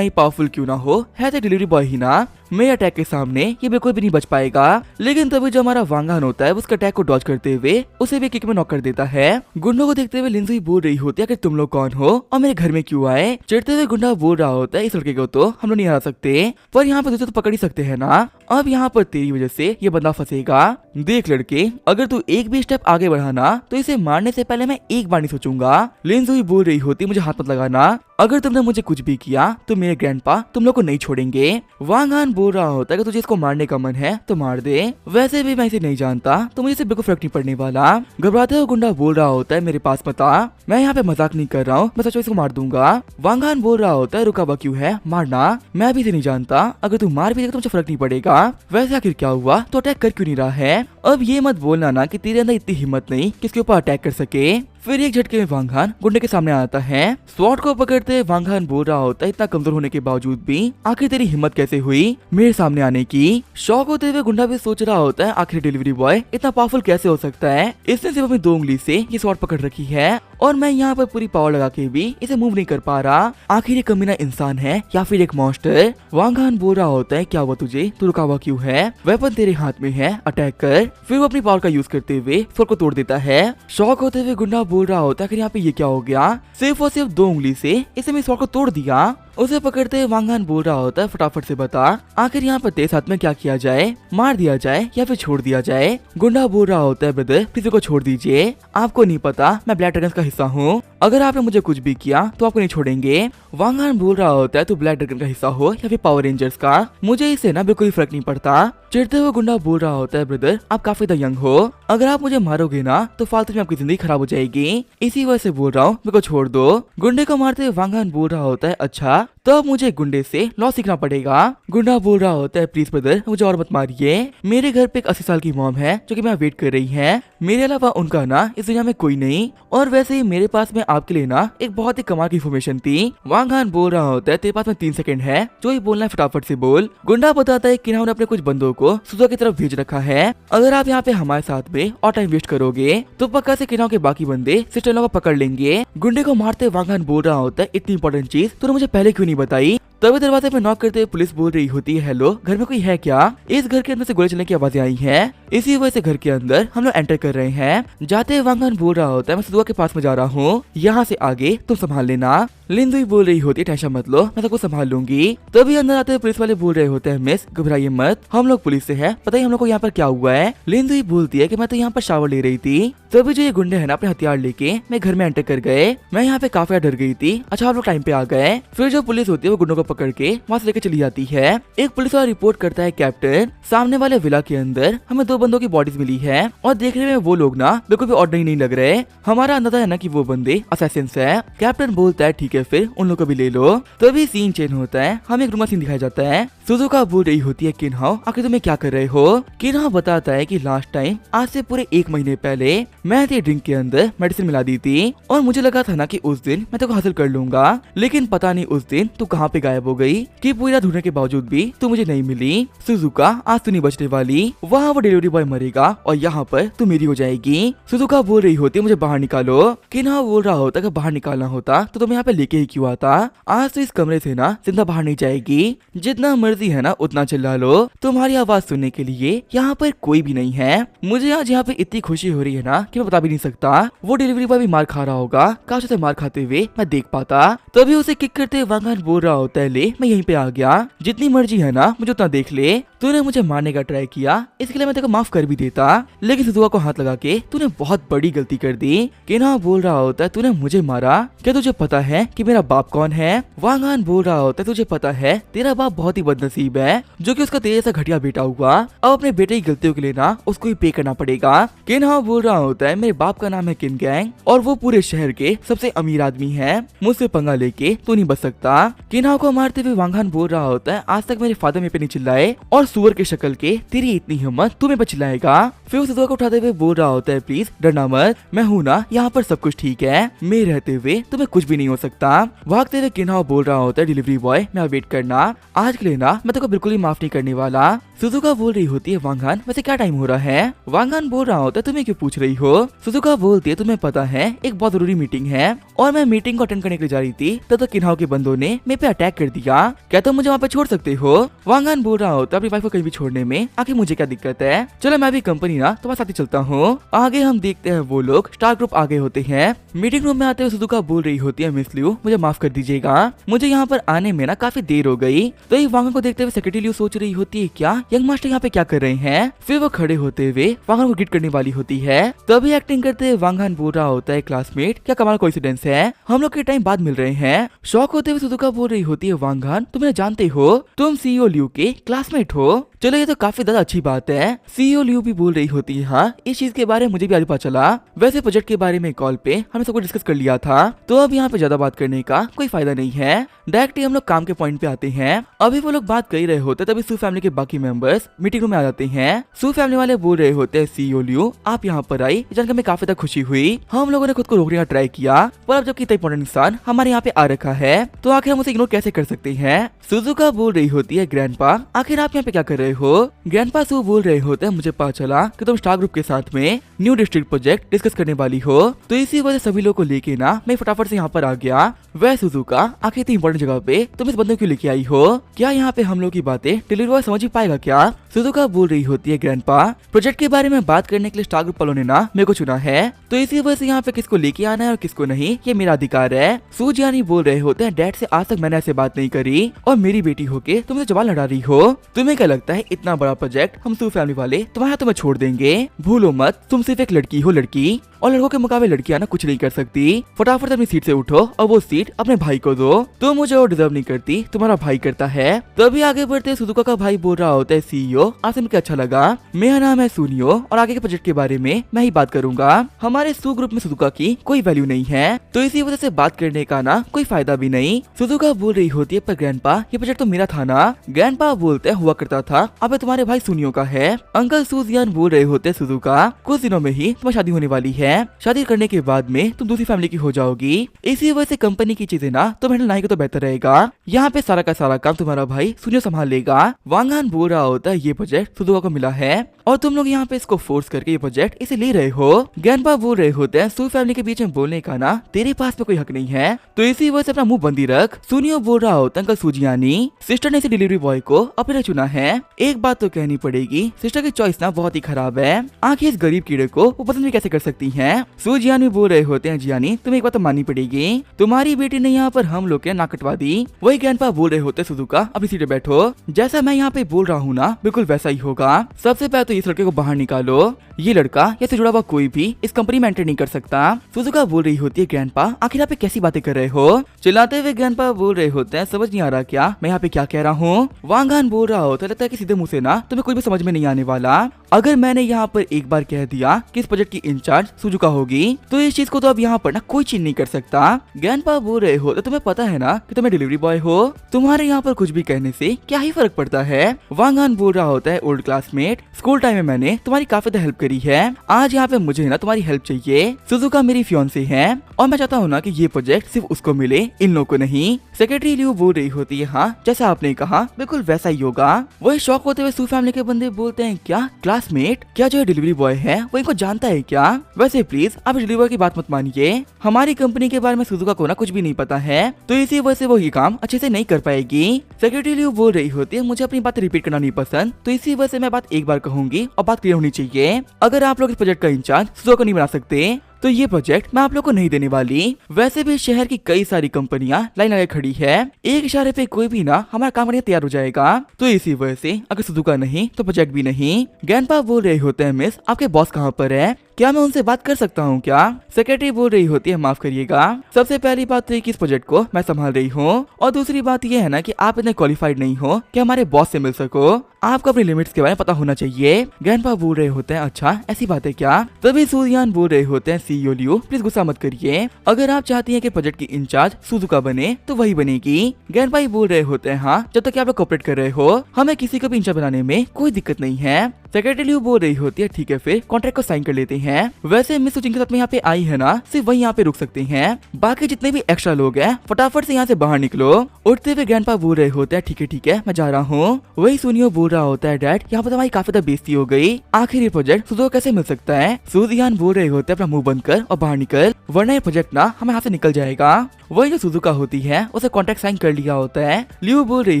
ही पावरफुल क्यों ना हो, है तो डिलीवरी बॉय ही ना, मेरे अटैक के सामने ये बिल्कुल भी नहीं बच पाएगा। लेकिन तभी जो हमारा वांग हान होता है उसके अटैक को डॉज करते हुए उसे भी किक में नॉक कर देता है। गुंडों को देखते हुए लिन जुई बोल रही होती है कि तुम लोग कौन हो और मेरे घर में क्यों आए? चिढ़ते हुए गुंडा बोल रहा होता है इस लड़के को तो हम लोग नहीं हरा सकते, पर यहाँ पे दूसरे तो पकड़ ही सकते हैं ना, अब यहाँ पर तेरी वजह से ये बंदा फंसेगा। देख लड़के अगर तू एक भी स्टेप आगे बढ़ाना तो इसे मारने से पहले मैं एक बार नहीं सोचूंगा। लिन जुई बोल रही होती मुझे हाथ मत लगाना, अगर तुमने मुझे कुछ भी किया तो मेरे ग्रैंडपा तुम लोग को नहीं छोड़ेंगे। वांग हान बोल रहा होता है कि तुझे इसको मारने का मन है तो मार दे, वैसे भी मैं इसे नहीं जानता तो मुझे इसे बिल्कुल फर्क नहीं पड़ने वाला। घबराते हुए गुंडा बोल रहा होता है मेरे पास पता, मैं यहाँ पे मजाक नहीं कर रहा हूँ, मैं सच में इसको मार दूंगा। वांग हान बोल रहा होता है रुका हुआ क्यों है, मारना, मैं भी इसे नहीं जानता, अगर तू मार भी देगा तो मुझे फर्क नहीं पड़ेगा। वैसे आखिर क्या हुआ, तो अटैक कर क्यों नहीं रहा है? अब ये मत बोलना ना कि तेरे अंदर इतनी हिम्मत नहीं किसके ऊपर अटैक कर सके। फिर एक झटके में वांग हान गुंडे के सामने आता है। स्वॉर्ड को पकड़ते वांग हान बोल रहा होता है इतना कमजोर होने के बावजूद भी आखिर तेरी हिम्मत कैसे हुई मेरे सामने आने की? शॉक होते हुए गुंडा भी सोच रहा होता है आखिर डिलीवरी बॉय इतना पावरफुल कैसे हो सकता है? इसने सिर्फ अपनी 2 उंगली से ये स्वॉर्ड पकड़ रखी है और मैं यहाँ पर पूरी पावर लगा के भी इसे मूव नहीं कर पा रहा, आखिर ये कमीना इंसान है या फिर एक मॉन्स्टर? वांग हान बोल रहा होता है क्या हुआ तुझे, तू रुका हुआ क्यों है? वेपन तेरे हाथ में है, अटैक कर। फिर वो अपनी पावर का यूज करते हुए स्वॉर्ड को तोड़ देता है। शॉक होते हुए गुंडा बोल रहा होता है यहाँ पे ये क्या हो गया, सिर्फ और सिर्फ 2 उंगली से इसे मैं स्वॉर्ड को तोड़ दिया। उसे पकड़ते वांग हान बोल रहा होता है फटाफट से बता आखिर यहाँ पर तेरे साथ में क्या किया जाए, मार दिया जाए या फिर छोड़ दिया जाए? गुंडा बोल रहा होता है ब्रदर किसी को छोड़ दीजिए, आपको नहीं पता मैं ब्लैक ड्रैगन का हिस्सा हूँ, अगर आपने मुझे कुछ भी किया तो आपको नहीं छोड़ेंगे। वांग हान बोल रहा होता है तू ब्लैक ड्रैगन का हिस्सा हो या फिर पावर रेंजर्स का, मुझे इससे ना बिल्कुल फर्क नहीं पड़ता। चिढ़ते हुए गुंडा बोल रहा होता है ब्रदर आप काफी यंग हो, अगर आप मुझे मारोगे ना तो फालतू में आपकी जिंदगी खराब हो जाएगी, इसी वजह से बोल रहा हूँ मेरे को छोड़ दो। गुंडे को मारते हुए वांग हान बोल रहा होता है अच्छा तो अब मुझे गुंडे से लॉ सीखना पड़ेगा। गुंडा बोल रहा होता है प्लीज ब्रदर मुझे और मत मारिए, मेरे घर पे एक 80 साल की मॉम है जो कि मैं वेट कर रही है, मेरे अलावा उनका ना इस दुनिया में कोई नहीं, और वैसे ही मेरे पास में आपके लिए ना एक बहुत ही कमाल की इन्फॉर्मेशन थी। वांग हान बोल रहा होता है तेरे पास में 3 सेकंड है, जो ही बोलना है फटाफट से बोल। गुंडा बताता है कि इन्होंने अपने कुछ बंदों को सुजुआ की तरफ भेज रखा है, अगर आप यहाँ पे हमारे साथ में और टाइम वेस्ट करोगे तो पक्का से किनाव के बाकी बंदे सिस्टर को पकड़ लेंगे। गुंडे को मारते वांग हान बोल रहा होता है इतनी इंपॉर्टेंट चीज तूने मुझे पहले क्यों नहीं बताई? तभी दरवाजे पे नॉक करते हुए पुलिस बोल रही होती है हेलो घर में कोई है क्या? इस घर के अंदर से गोली चलने की आवाजें आई हैं, इसी वजह से घर के अंदर हम लोग एंटर कर रहे हैं। जाते हुए वांग हान बोल रहा होता है मैं सुजुआ के पास में जा रहा हूँ, यहाँ से आगे तुम संभाल लेना। लिन जुई बोल रही होती है टेंशन मत लो मैं सबको संभाल लूंगी। तभी अंदर आते हुए पुलिस वाले बोल रहे होते हैं मिस घबराइए मत, हम लोग पुलिस से है, पता ही हम लोग को यहाँ पर क्या हुआ है। लिन जुई बोलती है कि मैं तो यहाँ पर शावर ले रही थी, तभी जो ये गुंडे है ना अपने हथियार लेके मैं घर में एंटर कर गए, मैं यहाँ पे काफी डर गई थी, अच्छा आप लोग टाइम पे आ गए। फिर जो पुलिस होती है वो गुंडों को पकड़ के वहाँ से लेकर चली जाती है। एक पुलिस वाला रिपोर्ट करता है, कैप्टन सामने वाले विला के अंदर हमें 2 बंदों की बॉडीज मिली है और देखने में वो लोग ना बिल्कुल भी ऑर्डिनरी नहीं लग रहे। हमारा अंदाजा है ना कि वो बंदे असैसिन्स है। कैप्टन बोलता है ठीक है फिर उन लोगों को भी ले लो। तभी सीन चेंज होता है, हमें एक रूम का सीन दिखाया जाता है। सुजुका बोल रही होती है किन्हाओ आखिर तुम्हें क्या कर रहे हो। किन्हाओ बताता है कि लास्ट टाइम आज से पूरे 1 महीने पहले मैं तेरे ड्रिंक के अंदर मेडिसिन मिला दी थी और मुझे लगा था ना कि उस दिन मैं तेरे को हासिल कर लूंगा, लेकिन पता नहीं उस दिन तू कहाँ पे गायब हो गई कि पूरा ढूंढने के बावजूद भी तू मुझे नहीं मिली। सुजुका आज तू नहीं बचने वाली, वहाँ वो डिलीवरी बॉय मरेगा और यहाँ पर तू मेरी हो जाएगी। सुजुका बोल रही होती है मुझे बाहर निकालो। किन्हाओ बोल रहा होता कि बाहर निकालना होता तो तुम यहाँ पे लेके ही क्यों आता। आज तो इस कमरे से ना जिंदा बाहर नहीं जाएगी, जितना मर्जी है ना उतना चिल्ला लो, तुम्हारी आवाज सुनने के लिए यहाँ पर कोई भी नहीं है। मुझे आज यहाँ पे इतनी खुशी हो रही है ना कि मैं बता भी नहीं सकता। वो डिलीवरी बॉय भी मार खा रहा होगा, काश उसे मार खाते हुए मैं देख पाता। तभी उसे किक करते वांगान बोल रहा होता है ले मैं यहीं पे आ गया, जितनी मर्जी है ना मुझे उतना देख ले। तूने मुझे मारने का ट्राई किया इसके लिए मैं तेरे को माफ कर भी देता, लेकिन सुजुका को हाथ लगा के तूने बहुत बड़ी गलती कर दी। किन्हाओ बोल रहा होता है तूने मुझे मारा, क्या तुझे पता है कि मेरा बाप कौन है। वांगान बोल रहा होता है तुझे पता है तेरा बाप बहुत ही बदनसीब है जो कि उसका तेरे जैसा घटिया बेटा हुआ, अब अपने बेटे की गलतियों के लिए ना उसको ही पे करना पड़ेगा। किन्हाओ बोल रहा होता है मेरे बाप का नाम है किन गैंग और वो पूरे शहर के सबसे अमीर आदमी है, मुझसे पंगा लेके तू नहीं बच सकता। किन्हाओ को मारते हुए वांगान बोल रहा होता है आज तक मेरे फादर मेरे पे नहीं चिल्लाए और सुअर के शक्ल के तेरी इतनी हिम्मत तू मेरे पे चिल्लाएगा। फिर उस सुजुका को उठाते हुए बोल रहा होता है प्लीज डरना मत, मैं हूँ ना यहाँ पर सब कुछ ठीक है, मैं रहते हुए तुम्हें कुछ भी नहीं हो सकता। भागते हुए किन्हाओ बोल रहा होता है डिलीवरी बॉय मैं वेट करना, आज के लिए ना मैं तेको बिल्कुल ही माफ नहीं करने वाला। सुजुका बोल रही होती है वांगान वैसे क्या टाइम हो रहा है। वांगान बोल रहा होता है तुम्हें क्यों पूछ रही हो। सुजुका बोलती है तुम्हें पता है एक बहुत जरूरी मीटिंग है और मैं मीटिंग को अटेंड करने के लिए जा रही थी तब तक किन्हाओ के बंदों ने मेरे पे अटैक कर दिया, क्या तुम मुझे वहाँ पे छोड़ सकते हो। वांगान बोल रहा होता है अपनी वाइफ को कहीं भी छोड़ने में आखिर मुझे क्या दिक्कत है, चलो मैं भी कंपनी ना तुम्हारे साथ ही चलता हूँ। आगे हम देखते हैं वो लोग स्टार ग्रुप आगे होते हैं। मीटिंग रूम में आते हुए सुजुका बोल रही होती है मिस लियू मुझे माफ कर दीजिएगा, मुझे यहाँ पर आने में ना काफी देर हो गई। तो ये वांगान को देखते हुए सेक्रेटरी लियू सोच रही होती है क्या यंग मास्टर यहाँ पे क्या कर रहे हैं। फिर वो खड़े होते हुए वांगान को ग्रीट करने वाली होती है, तभी एक्टिंग करते हुए वांगान बोल रहा होता है क्लासमेट क्या कमाल कोइंसिडेंस है, हम लोग के टाइम बाद मिल रहे हैं। शॉक होते हुए सुजुका बोल रही होती है वांगान तुम जानते हो तुम सीईओ लियू के क्लासमेट हो, चलो ये तो काफी ज्यादा अच्छी बात है। सीईओ लियू भी बोल रही होती है हाँ इस चीज के बारे में मुझे भी आज पता चला, वैसे प्रोजेक्ट के बारे में कॉल पे हमने सब कुछ डिस्कस कर लिया था, तो अब यहाँ पे ज्यादा बात करने का कोई फायदा नहीं है, डायरेक्टली हम लोग काम के पॉइंट पे आते हैं। अभी वो लोग बात कर ही रहे होते तभी सू फैमिली के बाकी मेंबर्स मीटिंग रूम में आ जाते हैं। सू फैमिली वाले बोल रहे होते हैं सीईओ लियू आप यहाँ पर आई जानकर हमें काफी ज्यादा खुशी हुई, हम लोगों ने खुद को रोकने का ट्राई किया पर अब जबकि इतना इंपॉर्टेंट इंसान हमारे यहाँ पे आ रखा है तो आखिर हम उसे इग्नोर कैसे कर सकते हैं। सुजुका बोल रही होती है ग्रैंडपा आखिर आप यहाँ पे क्या कर रहे हो। ग्रैंडपा सू बोल रहे होते हैं मुझे पता चला कि तुम स्टार ग्रुप के साथ में न्यू डिस्ट्रिक्ट प्रोजेक्ट डिस्कस करने वाली हो, तो इसी वजह सभी लोग को लेके ना मैं फटाफट से यहाँ पर आ गया। वह सुजुका आखिर इतनी इंपॉर्टेंट जगह पे तुम इस बंदे क्यों लेके आई हो, क्या यहाँ पे हम लोग की बातें डिलीवरी बॉय समझ ही पाएगा क्या। सुजुका बोल रही होती है ग्रैंडपा प्रोजेक्ट के बारे में बात करने के लिए स्टार ग्रुप वालों ने ना मेरे को चुना है, तो इसी वजह से यहाँ पे किसको लेके आना है और किसको नहीं ये मेरा अधिकार है। सूजियानी बोल रहे होते हैं डैड से आज तक मैंने ऐसे बात नहीं करी और मेरी बेटी होके तुम मुझे जवाब लड़ा रही हो, तुम्हें क्या लगता है इतना बड़ा प्रोजेक्ट हम सू फैमिली वाले तुम्हारे तुम्हें छोड़ देंगे। भूलो मत तुम सिर्फ एक लड़की हो लड़की, और लड़कों के मुकाबले लड़कियां ना कुछ नहीं कर सकती। फटाफट अपनी सीट से उठो और वो सीट अपने भाई को दो, तुम मुझे और डिजर्व नहीं करती तुम्हारा भाई करता है। तभी आगे बढ़ते सुजुका का भाई बोल रहा होता है सीईओ आज मिलकर अच्छा लगा, मेरा नाम है सुनियो और आगे के प्रोजेक्ट के बारे में मैं ही बात करूंगा, हमारे सू ग्रुप में सुजुका की कोई वैल्यू नहीं है तो इसी वजह से बात करने का ना कोई फायदा भी नहीं। सुजुका बोल रही होती है पर ग्रैंडपा ये प्रोजेक्ट तो मेरा था ना। ग्रैंडपा बोलते हुआ करता था अब तुम्हारे भाई सुनियो का है। अंकल सूजियान बोल रहे होते सुजुका कुछ दिनों में ही तुम्हारी शादी होने वाली है, शादी करने के बाद में तुम दूसरी फैमिली की हो जाओगी, इसी वजह से कंपनी की चीजें ना तुम हैंडल नहीं तो बेहतर रहेगा, यहाँ पे सारा का सारा काम तुम्हारा भाई सुनियो संभाल लेगा। वांगान बोल रहा होता है ये प्रोजेक्ट सुजुका को मिला है और तुम लोग यहाँ पे इसको फोर्स करके ये प्रोजेक्ट इसे ले रहे हो। ग्रैंडपा बोल रहे होते हैं सू फैमिली के बीच में बोलने का ना तेरे पास में कोई हक नहीं है, तो इसी वजह से अपना मुंह बंदी रख। सुनियो बोल रहा होता है अंकल सूजियानी सिस्टर ने इसे डिलीवरी बॉय को अपने चुना है एक बात तो कहनी पड़ेगी, सिस्टर की चॉइस ना बहुत ही खराब है। आखिर इस गरीब कीड़े को वो पसंद भी कैसे कर सकती हैं। सो जियानी बोल रहे होते हैं, जियानी तुम्हें एक बात तो माननी पड़ेगी, तुम्हारी बेटी ने यहाँ पर हम लोग के नाक कटवा दी। वही ग्रैंडपा बोल रहे होते सुजुका अपनी सीट पे बैठो, जैसा मैं यहाँ पे बोल रहा हूँ ना बिल्कुल वैसा ही होगा। सबसे पहले तो इस लड़के को बाहर निकालो, ये लड़का या से जुड़ा हुआ कोई भी इस कंपनी में एंटर नहीं कर सकता। सुजुका बोल रही होती है, ग्रैंडपा आखिर आप कैसी बातें कर रहे हो। चिल्लाते हुए ग्रैंडपा बोल रहे होते हैं, समझ नहीं आ रहा क्या मैं यहाँ पे क्या कह रहा हूँ। वांगान बोल रहा होता है, लगता है कि सीधे मुंह से ना तुम्हें कुछ भी समझ में नहीं आने वाला। अगर मैंने यहाँ पर एक बार कह दिया कि इस प्रोजेक्ट की इंचार्ज सुजुका होगी तो इस चीज को तो अब यहाँ पर ना कोई चीज नहीं कर सकता। ग्रैंडपा बोल रहे हो तो तुम्हें पता है ना कि तुम्हें डिलीवरी बॉय हो, तुम्हारे यहाँ पर कुछ भी कहने से क्या ही फर्क पड़ता है। वांगान बोल रहा होता है, ओल्ड क्लासमेट स्कूल टाइम में मैंने तुम्हारी काफी ज्यादा हेल्प करी है, आज यहाँ पे मुझे ना तुम्हारी हेल्प चाहिए। सुजुका मेरी फियांसे है और मैं चाहता हूँ ना कि ये प्रोजेक्ट सिर्फ उसको मिले, इन लोगों को नहीं। सेक्रेटरी लियू बोल रही होती है, हाँ जैसा आपने कहा बिल्कुल वैसा ही होगा। वही शौक होते हुए सू फैमिली के बंदे बोलते हैं, क्या क्लासमेट, क्या जो डिलीवरी बॉय है वो इनको जानता है क्या। वैसे प्लीज आप डिलीवरी बॉय की बात मत मानिए, हमारी कंपनी के बारे में सुजुका को ना कुछ भी नहीं पता है, तो इसी वजह से वो ये काम अच्छे से नहीं कर पाएगी। सेक्रेटरी लियू बोल रही होती है, मुझे अपनी बात रिपीट करना नहीं पसंद, तो इसी वजह से मैं बात एक बार कहूंगी और बात क्लियर होनी चाहिए। अगर आप लोग इस प्रोजेक्ट का इंचार्ज सुजुका को नहीं बना सकते तो ये प्रोजेक्ट मैं आप लोग को नहीं देने वाली। वैसे भी शहर की कई सारी कंपनियां लाइन लगा खड़ी है, एक इशारे पे कोई भी ना हमारा काम करने तैयार हो जाएगा, तो इसी वजह से अगर सुजुका नहीं तो प्रोजेक्ट भी नहीं। ग्रैंडपा बोल रहे होते हैं, मिस आपके बॉस कहाँ पर है, क्या मैं उनसे बात कर सकता हूँ क्या। सेक्रेटरी बोल रही होती है, माफ करिएगा, सबसे पहली बात तो कि इस प्रोजेक्ट को मैं संभाल रही हूँ और दूसरी बात ये है ना कि आप इतने क्वालिफाइड नहीं हो कि हमारे बॉस से मिल सको, आपको अपनी लिमिट्स के बारे में पता होना चाहिए। ग्रैंडपा बोल रहे होते हैं, अच्छा ऐसी बात है क्या। तभी सूर्यान बोल रहे होते हैं, सीईओ लियू प्लीज गुस्सा मत करिए, अगर आप चाहती हैं कि प्रोजेक्ट की इंचार्ज सुजुका बने तो वही बनेगी। ग्रैंडपा ही बोल रहे होते हैं, हाँ जब तक आप लोग कोऑपरेट कर रहे हो हमें किसी को भी इंचार्ज बनाने में कोई दिक्कत नहीं है। सेक्रेटरी लियू बोल रही होती है, ठीक है फिर कॉन्ट्रैक्ट को साइन कर लेते हैं। वैसे मिस जिनके साथ में यहाँ पे आई है ना सिर्फ वही यहाँ पे रुक सकते हैं, बाकी जितने भी एक्स्ट्रा लोग हैं फटाफट से यहाँ से बाहर निकलो। उठते हुए ग्रैंडपा बोल रहे होते हैं, ठीक है मैं जा रहा हूँ। वही सुनियो बोल रहा होता है, डैड यहाँ पर हमारी काफी ज्यादा बेइज्जती हो गई, आखिर ये प्रोजेक्ट सुजुका कैसे मिल सकता है। सूर्यान बोल रहे होते हैं, अपना मुंह बंद कर और बाहर निकल, वरना ये प्रोजेक्ट ना हमें हाथ से निकल जाएगा। वही जो सुजुका होती है उसे कॉन्ट्रैक्ट साइन कर लिया होता है। लियू बोल रही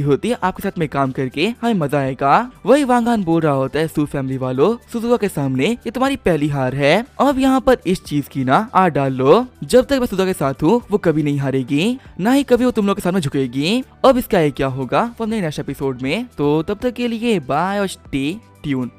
होती है, आपके साथ में काम करके हमें मजा आएगा। वही वांगान बोल रहा होता है, सू फैमिली वालों सुजुका के सामने ये तुम्हारी पहली हार है, अब यहाँ पर इस चीज की ना आड़ डाल लो, जब तक मैं सुजुका के साथ हूँ वो कभी नहीं हारेगी, ना ही कभी वो तुम लोग के सामने झुकेगी। अब इसका ये क्या होगा वो नेक्स्ट एपिसोड में, तो तब तक के लिए बाय और स्टे ट्यून।